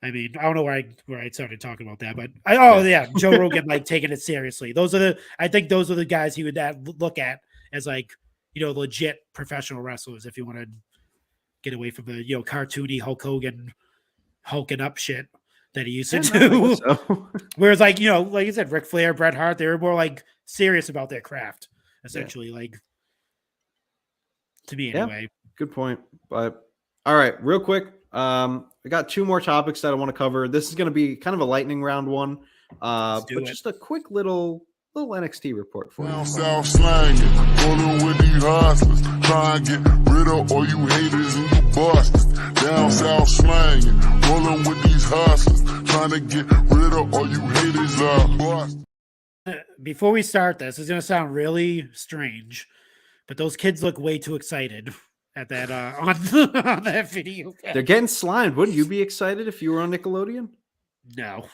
C: I don't know where I started talking about that, but Joe Rogan taking it seriously. I think those are the guys he would look at as legit professional wrestlers if you want to get away from the cartoony Hulk Hogan hulking up shit that he used to do. So. Whereas like I said, Ric Flair, Bret Hart, they were more serious about their craft, essentially. To me anyway.
A: Good point. But all right, real quick. I got two more topics that I want to cover. This is going to be kind of a lightning round one. But just a quick little NXT report for you.
B: Down south slanging, rolling with these hustlers, trying to get rid of all you haters and you busters. Down south slanging, rolling with these hustlers, trying to get rid of all you haters and busters.
C: Before we start this, it's going to sound really strange, but those kids look way too excited at that on that video.
A: They're getting slimed. Wouldn't you be excited if you were on Nickelodeon?
C: No.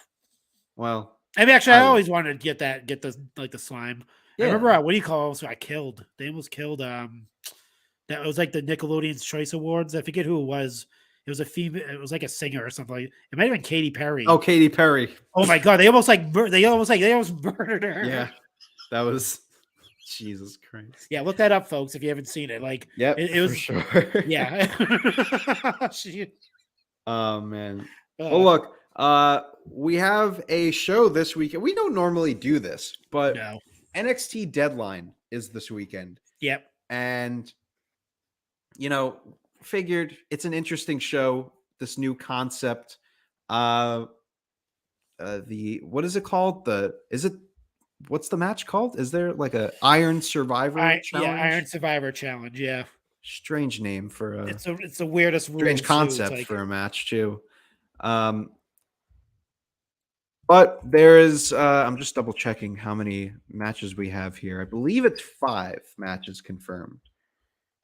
A: Well,
C: I always wanted to get the slime.
A: Yeah.
C: I remember what do you call it? I killed. They almost killed. That was the Nickelodeon's Choice Awards. I forget who it was. It was a female. It was a singer or something. It might have been Katy Perry.
A: Oh, Katy Perry.
C: Oh my god! They almost murdered her.
A: Yeah, that was. Jesus Christ.
C: Yeah, look that up, folks, if you haven't seen it.
A: It was for sure.
C: Yeah.
A: Oh man. Well, look, we have a show this weekend. We don't normally do this, but
C: no.
A: NXT Deadline is this weekend.
C: Yep.
A: And figured it's an interesting show, this new concept. What is it called? What's the match called? Is there a Iron Survivor challenge?
C: Yeah, Iron Survivor challenge. Yeah.
A: Strange name for a.
C: It's the weirdest.
A: Strange concept for a match too. But there is. I'm just double checking how many matches we have here. I believe it's 5 matches confirmed.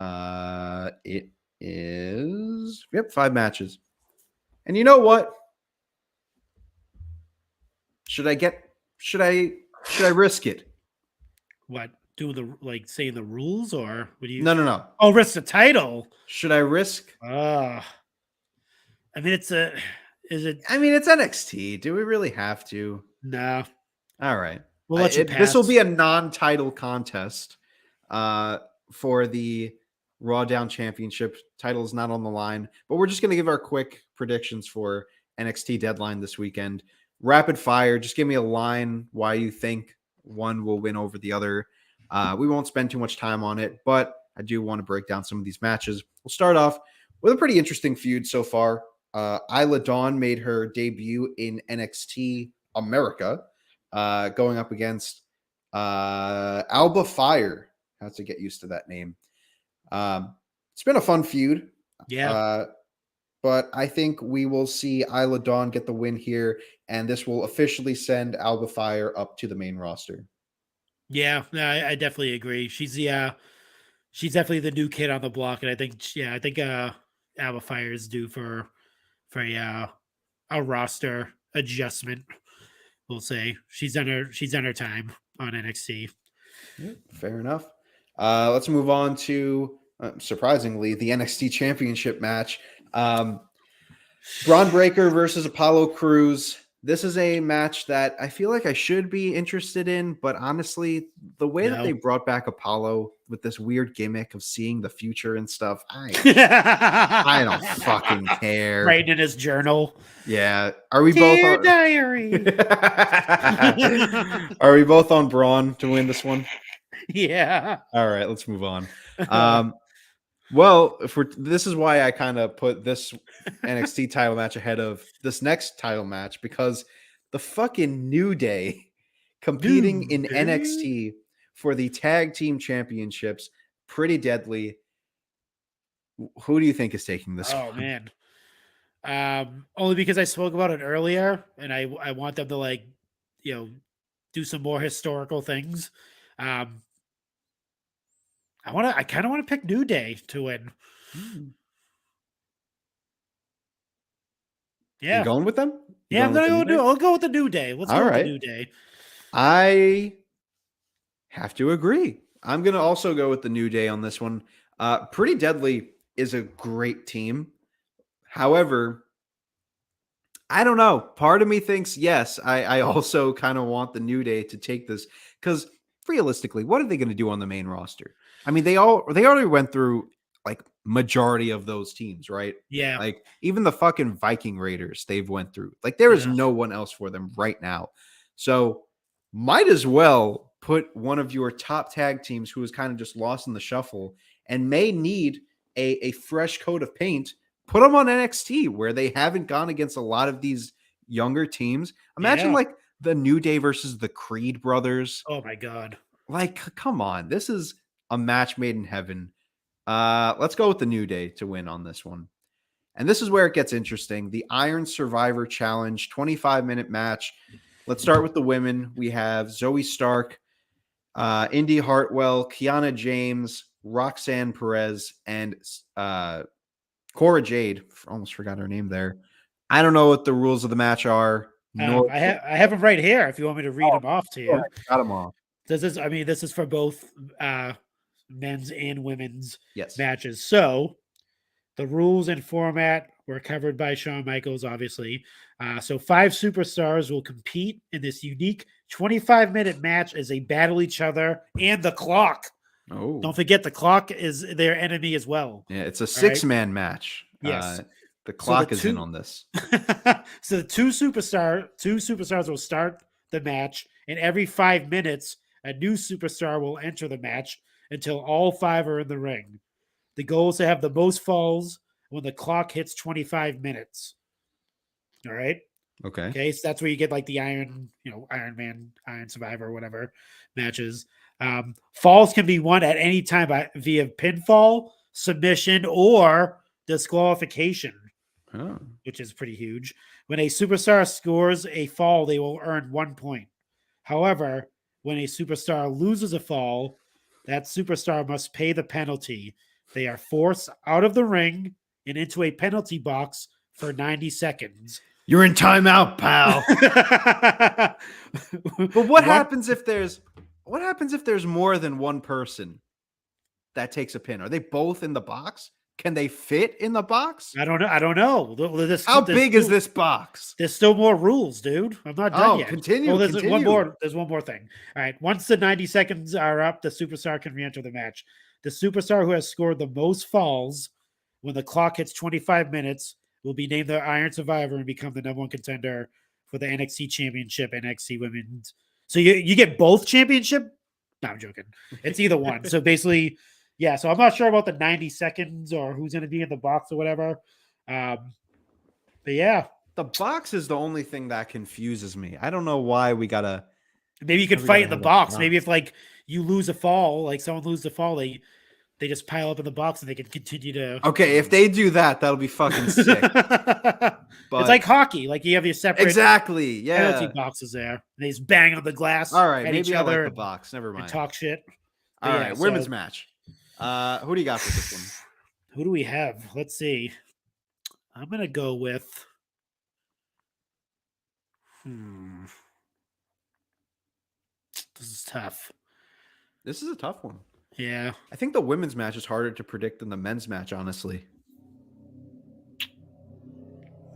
A: It is. Yep, 5 matches. And you know what? Should I risk it? What?
C: Do saying the rules or what do you?
A: No.
C: Oh, risk the title.
A: Should I risk?
C: Is it?
A: It's NXT. Do we really have to?
C: No.
A: All right.
C: We'll let you pass.
A: This will be a non-title contest for the RAWDOWN Championship. Title is not on the line, but we're just going to give our quick predictions for NXT Deadline this weekend. Rapid fire. Just give me a line why you think one will win over the other. We won't spend too much time on it, but I do want to break down some of these matches. We'll start off with a pretty interesting feud so far. Isla Dawn made her debut in NXT America, going up against Alba Fire. I have to get used to that name. It's been a fun feud.
C: Yeah.
A: But I think we will see Isla Dawn get the win here and this will officially send Alba Fire up to the main roster.
C: Yeah, no, I definitely agree. She's definitely the new kid on the block, and I think Alba Fire is due for a roster adjustment. We'll say she's done her time on NXT.
A: Fair enough. Let's move on to surprisingly the NXT Championship match. Braun Breaker versus Apollo Crews. This is a match that I feel like I should be interested in, but honestly, the way that they brought back Apollo with this weird gimmick of seeing the future and stuff, I don't fucking care.
C: Writing in his journal.
A: Yeah. Are we
C: Dear
A: both
C: diary?
A: Are we both on Braun to win this one?
C: Yeah.
A: All right, let's move on. Well, this is why I kind of put this NXT title match ahead of this next title match, because the fucking New Day competing in NXT for the tag team championships, Pretty Deadly. Who do you think is taking this?
C: Oh man. Only because I spoke about it earlier, and I want them to do some more historical things. I kind of want to pick New Day to win. Yeah,
A: You going with them?
C: I'll go with the New Day. Let's go with the New Day.
A: I have to agree. I'm gonna also go with the New Day on this one. Pretty Deadly is a great team. However, I don't know. Part of me thinks yes. I also kind of want the New Day to take this, because realistically, what are they going to do on the main roster? I mean, they already went through like majority of those teams, right?
C: Yeah.
A: Like even the fucking Viking Raiders they've went through. Like there is no one else for them right now. So might as well put one of your top tag teams who is kind of just lost in the shuffle and may need a fresh coat of paint. Put them on NXT where they haven't gone against a lot of these younger teams. Imagine like the New Day versus the Creed brothers.
C: Oh my God.
A: Like, come on. This is a match made in heaven. Let's go with the New Day to win on this one. And this is where it gets interesting. The Iron Survivor Challenge, 25-minute match. Let's start with the women. We have Zoe Stark, Indy Hartwell, Kiana James, Roxanne Perez, and Cora Jade. Almost forgot her name there. I don't know what the rules of the match are.
C: I have them right here if you want me to read them off to you.
A: Got them off.
C: This is for both men's and women's
A: Yes.
C: matches. So the rules and format were covered by Shawn Michaels, obviously. So 5 superstars will compete in this unique 25-minute match as they battle each other and the clock.
A: Oh,
C: Don't forget the clock is their enemy as well.
A: yeah, it's a 6-man match.
C: Yes.
A: The clock is in on this.
C: So the two superstars will start the match, and every 5 minutes, a new superstar will enter the match until all 5 are in the ring. The goal is to have the most falls when the clock hits 25 minutes. All right.
A: Okay.
C: So that's where you get like the Iron Man, Iron Survivor, whatever matches. Falls can be won at any time via pinfall, submission, or disqualification, which is pretty huge. When a superstar scores a fall, they will earn 1 point. However, when a superstar loses a fall, that superstar must pay the penalty. They are forced out of the ring and into a penalty box for 90 seconds.
A: You're in timeout, pal. But what happens if there's more than one person that takes a pin? Are they both in the box? Can they fit in the box?
C: I don't know.
A: How big is this box?
C: There's still more rules, dude. I'm not done yet.
A: Continue.
C: There's
A: continue.
C: There's one more thing. All right. Once the 90 seconds are up, the superstar can re-enter the match. The superstar who has scored the most falls when the clock hits 25 minutes will be named the Iron Survivor and become the #1 contender for the NXT Championship, NXT Women's. So you get both championship? No, I'm joking. It's either one. So basically, yeah. So I'm not sure about the 90 seconds or who's going to be in the box or whatever. But yeah.
A: The box is the only thing that confuses me. I don't know why we gotta.
C: Maybe you could fight in the box. Maybe if like you lose a fall, like someone loses a fall, they just pile up in the box and they can continue to.
A: Okay, if they do that, that'll be fucking sick. But
C: it's like hockey. Like you have your separate
A: exactly, yeah.
C: penalty boxes there. They just bang on the glass.
A: All right,
C: at each
A: maybe I like
C: other
A: the box. Never
C: and
A: mind.
C: talk shit. But
A: All
C: yeah,
A: right, women's
C: so-
A: match. Who do you got for this one?
C: Who do we have? Let's see. I'm gonna go with. This is tough.
A: This is a tough one.
C: Yeah.
A: I think the women's match is harder to predict than the men's match, honestly.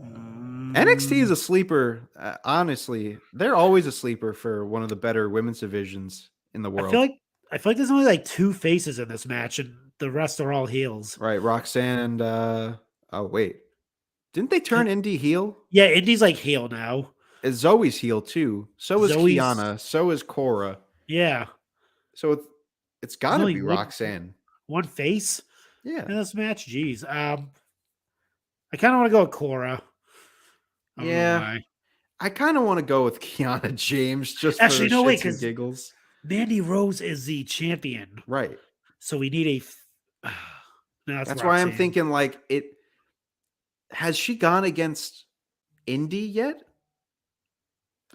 A: NXT is a sleeper. Honestly, they're always a sleeper for one of the better women's divisions in the world.
C: I feel like there's only like 2 faces in this match, and the rest are all heels.
A: Right, Roxanne and oh wait, didn't they turn Indy heel?
C: Yeah, Indy's like heel now.
A: Zoe's heel too. So is
C: Zoe's-
A: Kiana. So is Cora.
C: Yeah,
A: So it's got to
C: only
A: be
C: one-
A: Roxanne.
C: one face
A: Yeah.
C: in this match. Jeez. I kind of want to go with Cora. I don't know
A: Yeah.
C: why.
A: I kind of want to go with Kiana James just
C: Actually,
A: for
C: no,
A: shits
C: wait,
A: and
C: 'cause-
A: giggles.
C: Mandy Rose is the champion,
A: Right.
C: so we need a. No,
A: That's why I'm
C: Roxanne.
A: thinking like it. Has she gone against Indy yet?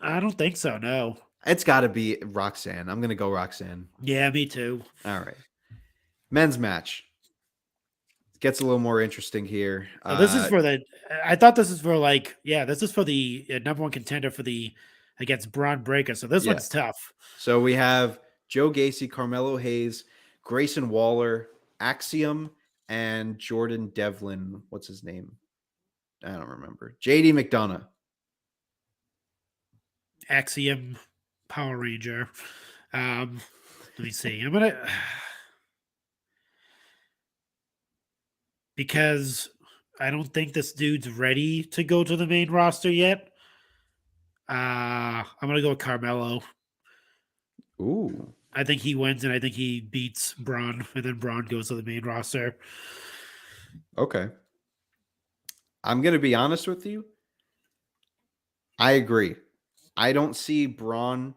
C: I don't think so. No.
A: It's got to be Roxanne. I'm gonna go Roxanne.
C: Yeah, me too.
A: All right. Men's match gets a little more interesting here.
C: So this is for the. I thought this is for like. Yeah, this is for the number one contender for the against Braun Breaker. So this
A: Yeah.
C: one's tough.
A: So we have Joe Gacy, Carmelo Hayes, Grayson Waller, Axiom, and Jordan Devlin. What's his name? I don't remember. JD McDonough.
C: Axiom, Power Ranger. Let me see. I'm gonna because I don't think this dude's ready to go to the main roster yet. I'm gonna go with Carmelo.
A: Ooh.
C: I think he wins, and I think he beats Braun, and then Braun goes to the main roster.
A: Okay. I'm going to be honest with you. I agree. I don't see Braun.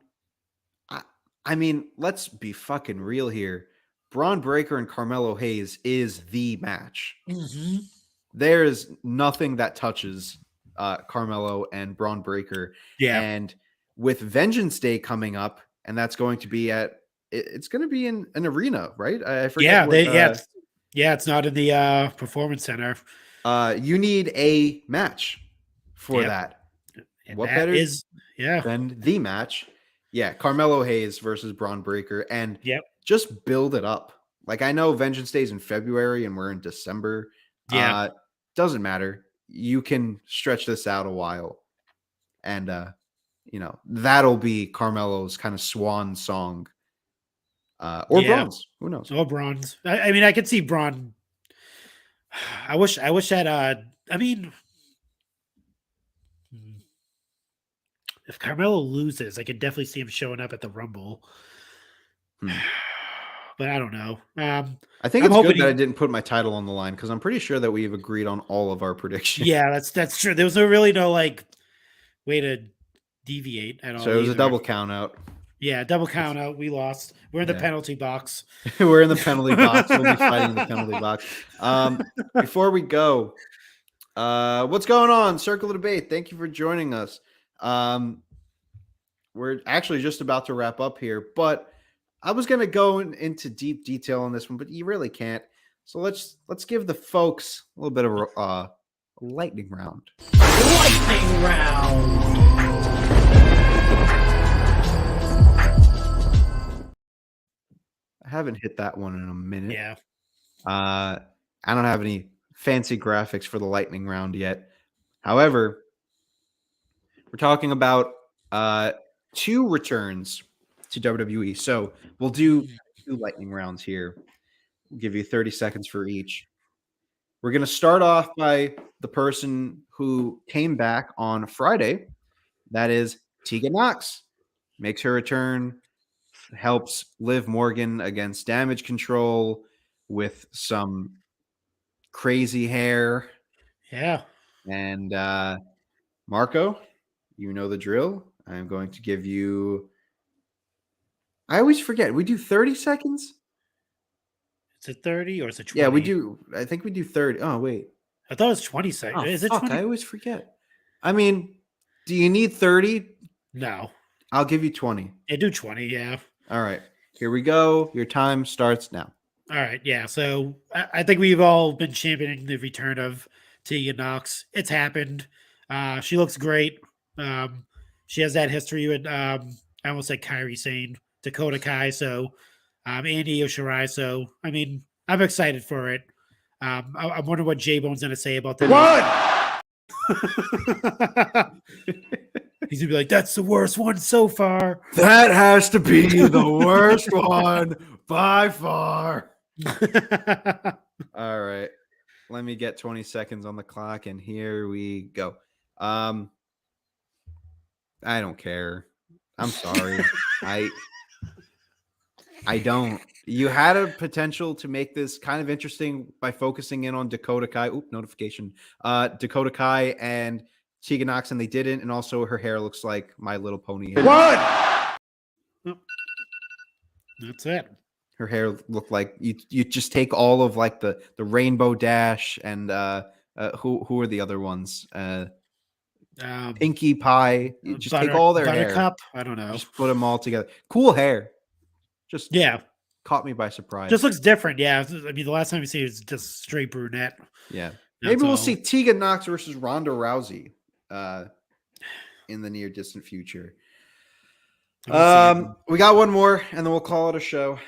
A: I mean, let's be fucking real here. Braun Breaker and Carmelo Hayes is the match.
C: Mm-hmm.
A: There is nothing that touches Carmelo and Braun Breaker.
C: Yeah.
A: And with Vengeance Day coming up, and that's going to be it's going to be in an arena, right? I forget.
C: Yeah, it's not in the performance center.
A: You need a match for that.
C: And
A: What
C: that
A: better
C: is
A: than the match? Yeah, Carmelo Hayes versus Braun Breaker, and just build it up. Like, I know Vengeance Day's in February and we're in December.
C: Yeah.
A: Doesn't matter. You can stretch this out a while, and that'll be Carmelo's kind of swan song. Or Braun's. Who knows?
C: Or Braun's. I mean, I could see Braun. I wish that I mean, if Carmelo loses, I could definitely see him showing up at the Rumble. But I don't know.
A: I think
C: I'm
A: it's
C: hoping
A: good that I didn't put my title on the line because I'm pretty sure that we've agreed on all of our predictions.
C: Yeah, that's true. There was really no like way to deviate at all.
A: So it was a
C: either.
A: double count out.
C: Yeah, double count out. We lost. We're in the penalty box.
A: We're in the penalty box. We'll be fighting in the penalty box. Before we go, what's going on? Circle of Debate. Thank you for joining us. We're actually just about to wrap up here, but I was going to go into deep detail on this one, but you really can't. So let's give the folks a little bit of a lightning round.
D: Lightning round.
A: I haven't hit that one in a minute.
C: Yeah.
A: I don't have any fancy graphics for the lightning round yet. However, we're talking about 2 returns to WWE. So we'll do 2 lightning rounds here. We'll give you 30 seconds for each. We're going to start off by the person who came back on Friday. That is Teagan Knox. Makes her return, helps Liv Morgan against Damage Control with some crazy hair.
C: Yeah.
A: And Marco, you know the drill. I'm going to give you... I always forget. We do 30 seconds?
C: Is it 30 or is it 20?
A: Yeah, we do. I think we do 30. Oh, wait.
C: I thought it was 20 seconds.
A: Oh,
C: Is it
A: fuck,
C: 20?
A: I always forget. I mean, do you need 30?
C: No.
A: I'll give you 20.
C: Yeah, do 20, yeah.
A: All right. Here we go. Your time starts now.
C: All right, yeah. So I think we've all been championing the return of Teagan Knox. It's happened. She looks great. She has that history with I almost said Kairi Sane, Dakota Kai, so Andy Yoshirai. So I mean, I'm excited for it. I'm wondering what J Bone's gonna say about that. What? He's gonna be like, "That's the worst one so far."
A: That has to be the worst one by far. All right. Let me get 20 seconds on the clock, and here we go. I don't care. I'm sorry. I don't. You had a potential to make this kind of interesting by focusing in on Dakota Kai. Oop, notification. Dakota Kai and Teagan Knox, and they didn't. And also her hair looks like My Little Pony hair.
C: What? That's it.
A: Her hair looked like you just take all of like the Rainbow Dash and who are the other ones? Pinkie Pie. You just take all their
C: Buttercup?
A: hair.
C: I don't know.
A: Just put them all together. Cool hair. Just caught me by surprise.
C: Just looks different. Yeah. I mean, the last time we see it was just straight brunette.
A: Yeah. Maybe we'll see Teagan Knox versus Ronda Rousey in the near distant future. We got one more, and then we'll call it a show.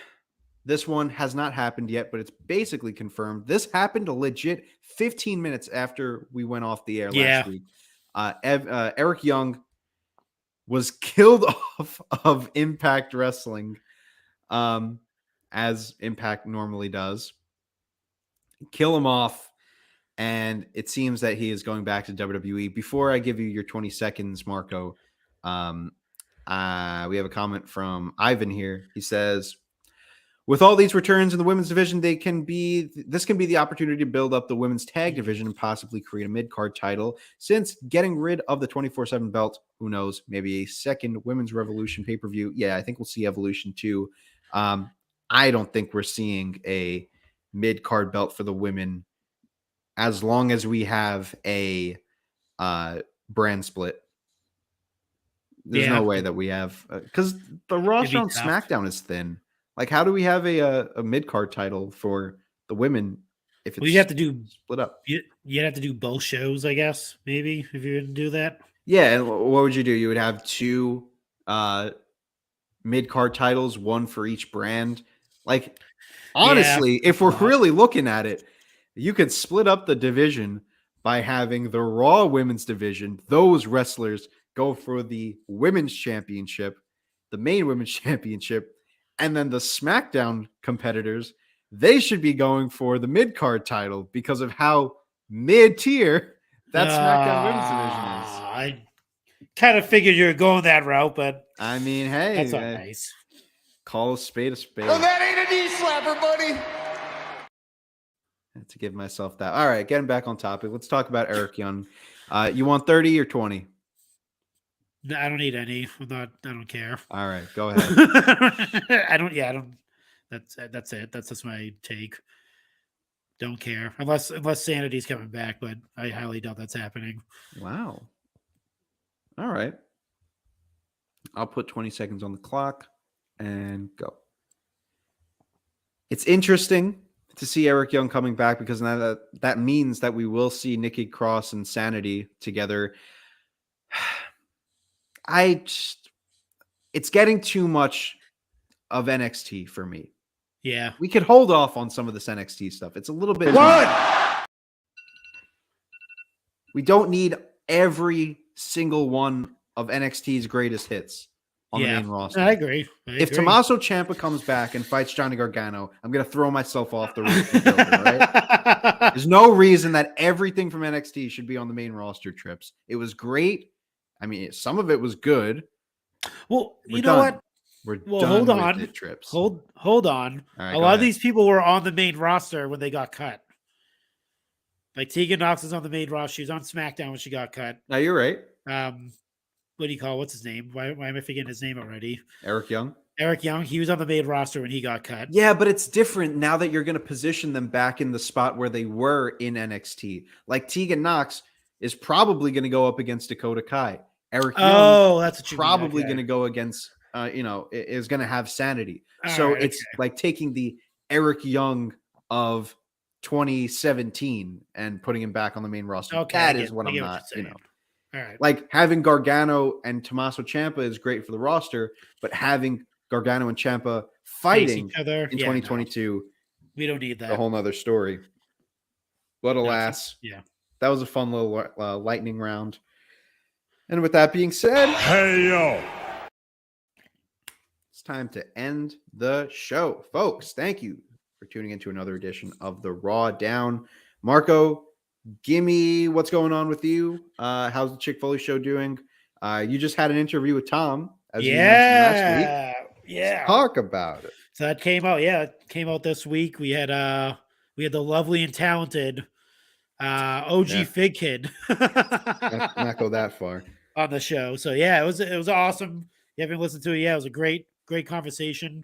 A: This one has not happened yet, but it's basically confirmed. This happened legit 15 minutes after we went off the air last week. Eric Young was killed off of Impact Wrestling, as Impact normally does. Kill him off, and it seems that he is going back to WWE. Before I give you your 20 seconds, Marco, we have a comment from Ivan here. He says, with all these returns in the women's division, this can be the opportunity to build up the women's tag division and possibly create a mid-card title. Since getting rid of the 24/7 belt, who knows, maybe a second Women's Revolution pay-per-view. Yeah, I think we'll see Evolution too. I don't think we're seeing a mid-card belt for the women as long as we have a brand split. There's no way that we have, because the roster on SmackDown is thin. Like, how do we have a mid-card title for the women if it's
C: you have to do
A: split up?
C: You'd have to do both shows, I guess, maybe, if you didn't do that.
A: Yeah, and what would you do? You would have two mid-card titles, one for each brand. Like, honestly, if we're really looking at it, you could split up the division by having the Raw women's division. Those wrestlers go for the women's championship, the main women's championship, and then the SmackDown competitors, they should be going for the mid-card title because of how mid-tier that SmackDown women's division is.
C: I kind of figured you were going that route, but
A: I mean, hey,
C: that's not nice.
A: Call a spade a spade.
F: Well, that ain't a knee slapper, buddy.
A: I had to give myself that. All right, getting back on topic. Let's talk about Eric Young. You want 30 or 20?
C: No, I don't need any. I don't care.
A: All right, go ahead.
C: I don't. That's it. That's just my take. Don't care unless Sanity's coming back, but I highly doubt that's happening.
A: Wow. All right. I'll put 20 seconds on the clock and go. It's interesting to see Eric Young coming back because now that means that we will see Nikki Cross and Sanity together. It's getting too much of NXT for me.
C: Yeah.
A: We could hold off on some of this NXT stuff. It's a little bit. We don't need every single one of NXT's greatest hits on the main roster.
C: I agree.
A: If Tommaso Ciampa comes back and fights Johnny Gargano, I'm going to throw myself off the roof of the building, right? There's no reason that everything from NXT should be on the main roster trips. It was great. I mean, some of it was good.
C: Well, you know what?
A: We're done
C: hold on.
A: with the trips.
C: Hold on.
A: Right,
C: a lot of these people were on the main roster when they got cut. Like Teagan Knox is on the main roster. She was on SmackDown when she got cut.
A: No, you're right.
C: What do you call? What's his name? Why am I forgetting his name already?
A: Eric Young.
C: Eric Young. He was on the main roster when he got cut.
A: Yeah, but it's different now that you're going to position them back in the spot where they were in NXT. Like Teagan Knox, is probably going to go up against Dakota Kai. Eric Young
C: Oh, that's what you
A: probably
C: mean.
A: going to go against, is going to have Sanity.
C: All
A: So
C: right,
A: it's like taking the Eric Young of 2017 and putting him back on the main roster.
C: Okay,
A: That
C: I
A: is what
C: get
A: I'm
C: what
A: not,
C: you're saying. All right.
A: like having Gargano and Tommaso Ciampa is great for the roster, but having Gargano and Ciampa fighting
C: each other
A: in 2022,
C: we don't need that.
A: a whole nother story. But alas, that was a fun little lightning round. And with that being said,
H: Hey, yo.
A: it's time to end the show. Folks, thank you for tuning into another edition of the Raw Down. Marco, gimme what's going on with you. How's the Chick Foley show doing? You just had an interview with Tom, as you mentioned last week. Let's talk about it.
C: So that came out. Yeah, it came out this week. We had the lovely and talented OG Fig Kid.
A: not go that far
C: on the show. So yeah, it was awesome. You haven't listened to it yet. It was a great conversation.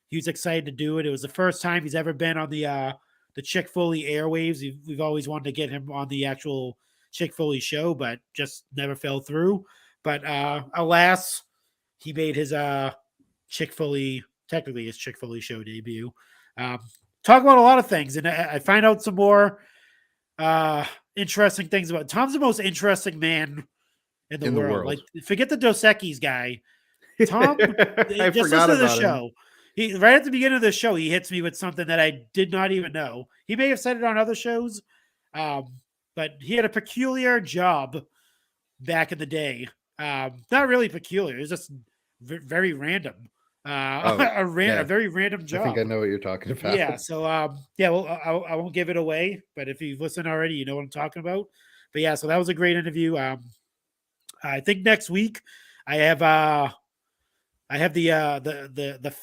C: He was excited to do it. It was the first time he's ever been on the Chick Foley airwaves. We've always wanted to get him on the actual Chick Foley show, but just never fell through. But alas, he made his Chick Foley show debut. Talk about a lot of things, and I find out some more interesting things about Tom's the most interesting man in the world. Like, forget the Dos Equis guy. Tom, just listen to the show. He right at the beginning of the show, he hits me with something that I did not even know. He may have said it on other shows, but he had a peculiar job back in the day. Not really peculiar. It was just very random. A very random job.
A: I think I know what you're talking about.
C: Yeah. So, well, I won't give it away, but if you've listened already, you know what I'm talking about. But yeah, so that was a great interview. I think next week I have the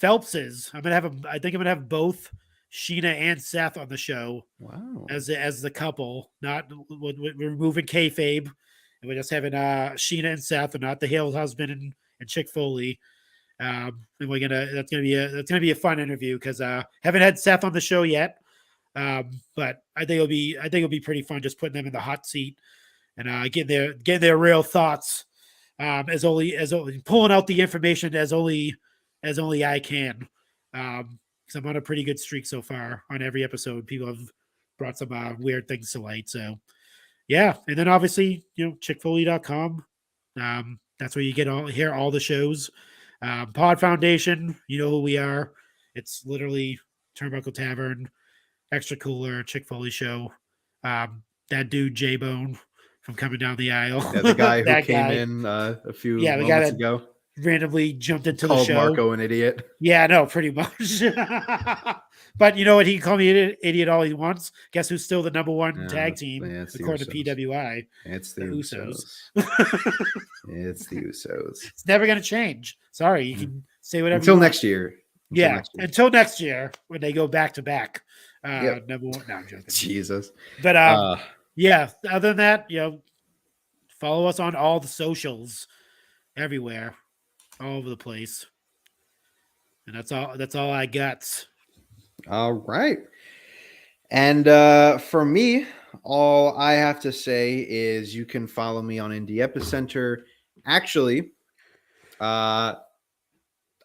C: Phelpses. I think I'm gonna have both Sheena and Seth on the show.
A: Wow.
C: As the couple, not we're removing kayfabe, and we're just having Sheena and Seth, and not the Hale husband and Chick Foley. And that's gonna be a fun interview because haven't had Seth on the show yet. But I think it'll be pretty fun just putting them in the hot seat and getting their real thoughts. As only pulling out the information as only I can. Because I'm on a pretty good streak so far on every episode. People have brought some weird things to light. So yeah. And then obviously, chickfoley.com. That's where you hear all the shows. Pod Foundation, you know who we are. It's literally Turnbuckle Tavern, Extra Cooler, Chick Foley show. That dude J-Bone from Coming Down the Aisle.
A: Yeah, the guy who came in a few moments ago.
C: Randomly jumped into
A: called
C: the show.
A: Marco an idiot.
C: Yeah, no, pretty much. But you know what? He can call me idiot all he wants. Guess who's still the number one tag team according to PWI?
A: It's the Usos. It's the Usos.
C: It's never going to change. Sorry, you can say whatever
A: until next year.
C: Until next year when they go back to back. Number one. No, I'm joking.
A: Jesus.
C: But yeah. Other than that, follow us on all the socials, everywhere, all over the place, and that's all. That's all I got.
A: All right. And for me, all I have to say is you can follow me on Indie Epicenter. Actually, I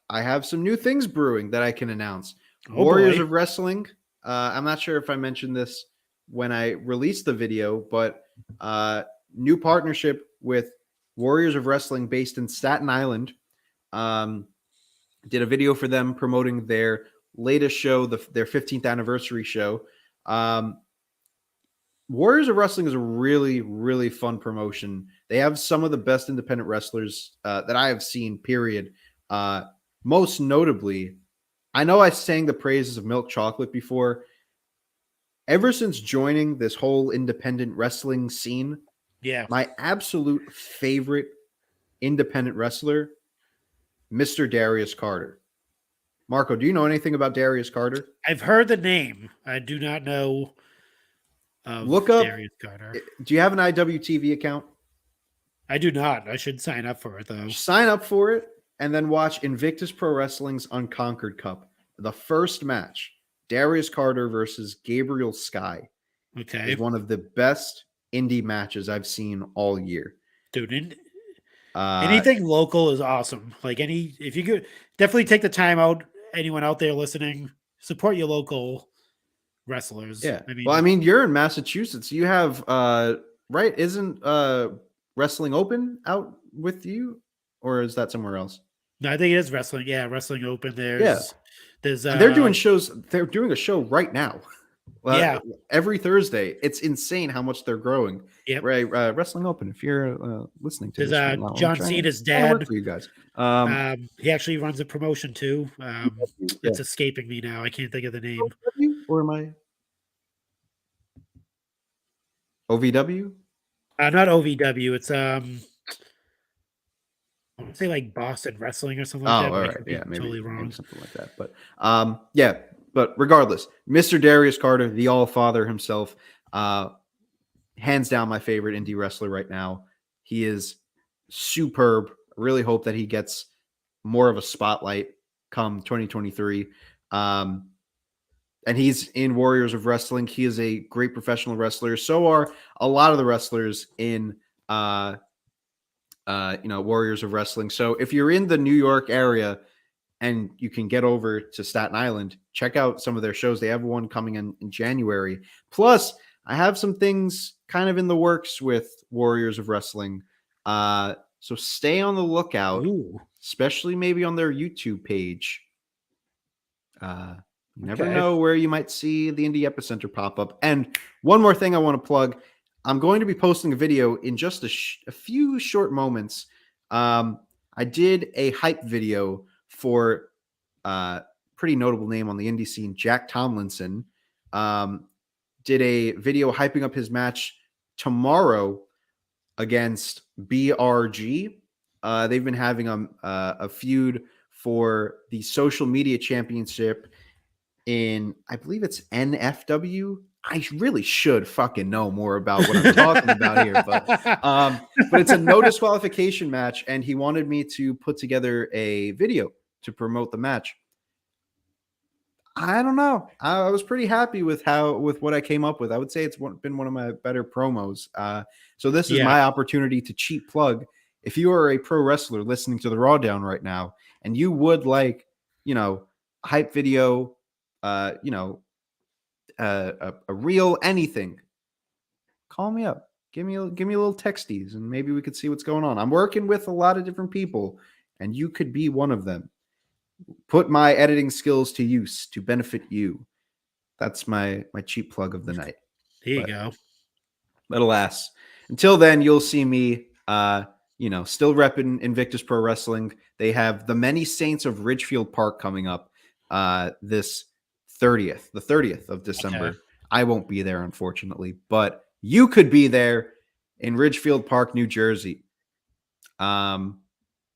A: have some new things brewing that I can announce. Warriors of Wrestling. I'm not sure if I mentioned this when I released the video, but new partnership with Warriors of Wrestling based in Staten Island. Did a video for them promoting their latest show, their 15th anniversary show. Warriors of Wrestling is a really, really fun promotion. They have some of the best independent wrestlers that I have seen, period. Most notably, I know I sang the praises of Milk Chocolate before. Ever since joining this whole independent wrestling scene, my absolute favorite independent wrestler, Mr. Darius Carter. Marco, do you know anything about Darius Carter?
C: I've heard the name. I do not know.
A: Look up
C: Darius Carter.
A: Do you have an IWTV account?
C: I do not. I should sign up for it, though.
A: Sign up for it and then watch Invictus Pro Wrestling's Unconquered Cup. The first match, Darius Carter versus Gabriel Sky,
C: is
A: one of the best indie matches I've seen all year.
C: Dude, anything local is awesome. Like if you could definitely take the time out, anyone out there listening, support your local wrestlers.
A: Yeah. I mean, you're in Massachusetts. You have right? Isn't Wrestling Open out with you, or is that somewhere else?
C: No, I think it is wrestling. Yeah, Wrestling Open. There's
A: and they're doing shows. They're doing a show right now.
C: Yeah,
A: every Thursday. It's insane how much they're growing.
C: Yep.
A: Right. Wrestling Open. If you're listening to
C: there's
A: this,
C: John Cena's dad
A: for you guys.
C: He actually runs a promotion too. It's escaping me now. I can't think of the name.
A: Or am I? OVW?
C: Not OVW. It's I want to say like Boston Wrestling or something like that.
A: All
C: I
A: right.
C: could be
A: Yeah,
C: totally wrong.
A: maybe something like that. But yeah. But regardless, Mr. Darius Carter, the All Father himself, hands down my favorite indie wrestler right now. He is superb. I really hope that he gets more of a spotlight come 2023. And he's in Warriors of Wrestling. He is a great professional wrestler. So are a lot of the wrestlers in Warriors of Wrestling. So if you're in the New York area and you can get over to Staten Island, check out some of their shows. They have one coming in January. Plus, I have some things kind of in the works with Warriors of Wrestling. So stay on the lookout, especially maybe on their YouTube page. You never know where you might see the Indie Epicenter pop up. And one more thing I want to plug. I'm going to be posting a video in just a few short moments. I did a hype video for pretty notable name on the indie scene, Jack Tomlinson. Did a video hyping up his match tomorrow against BRG. They've been having a feud for the social media championship in, I believe it's NFW. I really should fucking know more about what I'm talking about here, but it's a no disqualification match, and he wanted me to put together a video to promote the match. I don't know. I was pretty happy with what I came up with. I would say it's been one of my better promos. So this is my opportunity to cheap plug. If you are a pro wrestler listening to the RAWDOWN right now, and you would like, a hype video, a reel, anything, call me up. Give me a little texties, and maybe we could see what's going on. I'm working with a lot of different people, and you could be one of them. Put my editing skills to use to benefit you. That's my cheap plug of the night.
C: There you go.
A: But alas, until then, you'll see me, still repping Invictus Pro Wrestling. They have the Many Saints of Ridgefield Park coming up this the 30th of December. Okay. I won't be there, unfortunately, but you could be there in Ridgefield Park, New Jersey.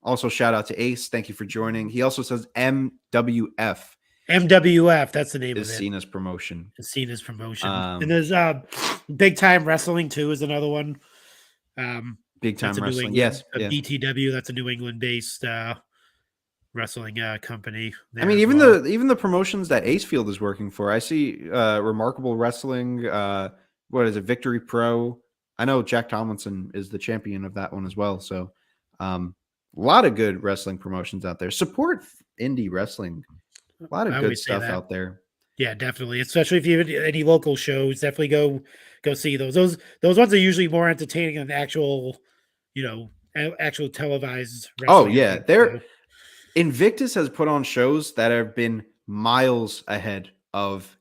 A: Also, shout out to Ace. Thank you for joining. He also says MWF.
C: MWF, that's the name of it.
A: Cena's promotion.
C: It's Cena's promotion. And there's Big Time Wrestling, too, is another one.
A: Big Time Wrestling, yes.
C: BTW, that's a New England-based wrestling company.
A: I mean, even the promotions that Acefield is working for. I see Remarkable Wrestling. What is it? Victory Pro. I know Jack Tomlinson is the champion of that one as well. So, a lot of good wrestling promotions out there. Support indie wrestling. A lot of good stuff out there.
C: Yeah, definitely. Especially if you have any local shows, definitely go see those. Those ones are usually more entertaining than actual televised wrestling.
A: Oh yeah, Invictus has put on shows that have been miles ahead of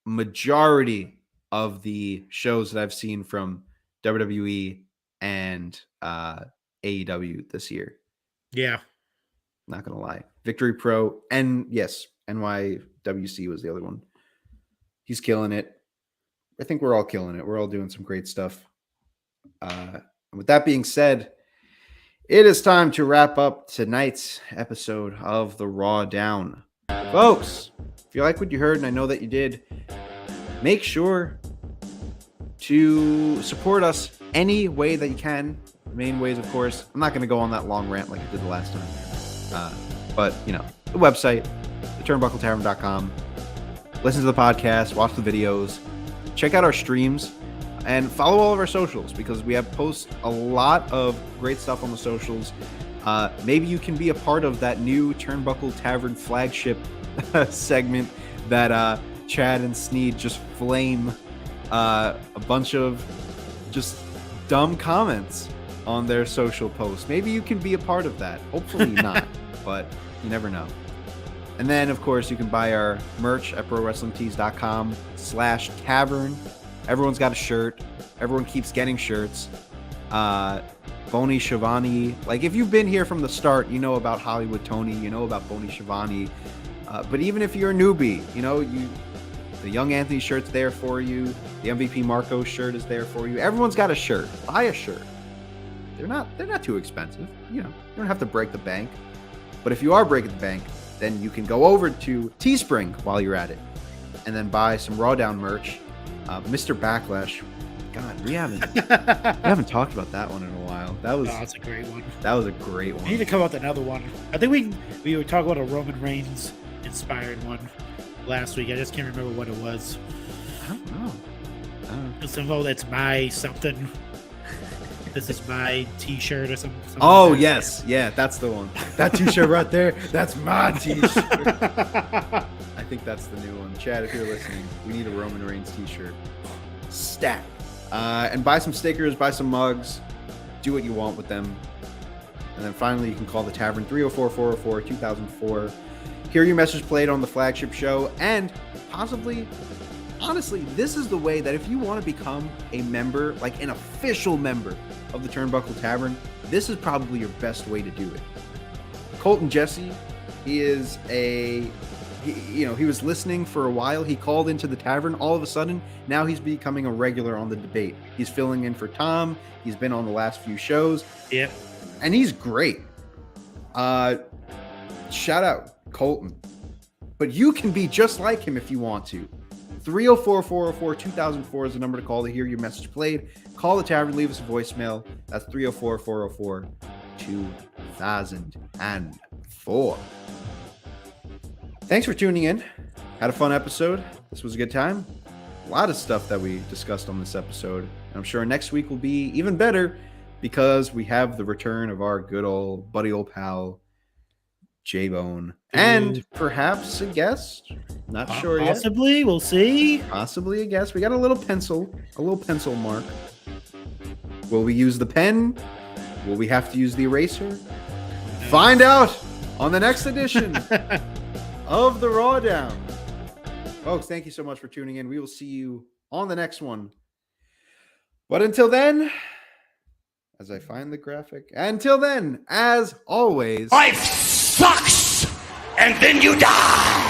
A: majority of the shows that I've seen from WWE and AEW this year.
C: Yeah.
A: Not going to lie. Victory Pro, and yes, NYWC was the other one. He's killing it. I think we're all killing it. We're all doing some great stuff. With that being said, it is time to wrap up tonight's episode of the RAWDOWN. Folks, if you like what you heard, and I know that you did, make sure to support us any way that you can. The main ways, of course. I'm not going to go on that long rant like I did the last time. But, the website, theturnbuckletavern.com. Listen to the podcast, watch the videos, check out our streams. And follow all of our socials because we have post a lot of great stuff on the socials. Maybe you can be a part of that new Turnbuckle Tavern flagship segment that Chad and Sneed just flame a bunch of just dumb comments on their social posts. Maybe you can be a part of that. Hopefully not, but you never know. And then, of course, you can buy our merch at prowrestlingtees.com/tavern. Everyone's got a shirt. Everyone keeps getting shirts. Boney Shivani. Like, if you've been here from the start, you know about Hollywood Tony. You know about Boney Shivani. But even if you're a newbie, the Young Anthony shirt's there for you. The MVP Marco shirt is there for you. Everyone's got a shirt. Buy a shirt. They're not too expensive. You don't have to break the bank. But if you are breaking the bank, then you can go over to Teespring while you're at it and then buy some RAWDOWN merch. Mr. Backlash. God, we haven't talked about that one in a while.
C: That's a great one.
A: That was a great one.
C: We need to come up with another one. I think we were talking about a Roman Reigns inspired one last week. I just can't remember what it was.
A: I don't know.
C: That's my something. This is my T-shirt or something.
A: Oh,
C: like that.
A: yes. Yeah, that's the one. That T-shirt right there, that's my T-shirt. I think that's the new one. Chad, if you're listening, we need a Roman Reigns T-shirt. Stat. And buy some stickers, buy some mugs. Do what you want with them. And then finally, you can call the Tavern 304-404-2004. Hear your message played on the flagship show. And possibly, honestly, this is the way that if you want to become a member, like an official member of the Turnbuckle Tavern, this is probably your best way to do it. Colton Jesse, he was listening for a while. He called into the tavern. All of a sudden, now he's becoming a regular on the debate. He's filling in for Tom. He's been on the last few shows.
C: Yep.
A: And he's great. Shout out Colton. But you can be just like him if you want to. 304-404-2004 is the number to call to hear your message played. Call the tavern, leave us a voicemail. That's 304-404-2004. Thanks for tuning in. Had a fun episode. This was a good time. A lot of stuff that we discussed on this episode. And I'm sure next week will be even better because we have the return of our good old buddy old pal, J-Bone. And perhaps a guest. Not sure yet.
C: Possibly. We'll see.
A: Possibly a guest. We got a little pencil mark. Will we use the pen? Will we have to use the eraser? Find out on the next edition of the RAWDOWN. Folks, thank you so much for tuning in. We will see you on the next one. But until then, as I find the graphic, until then, as always,
F: Life sucks, and then you die.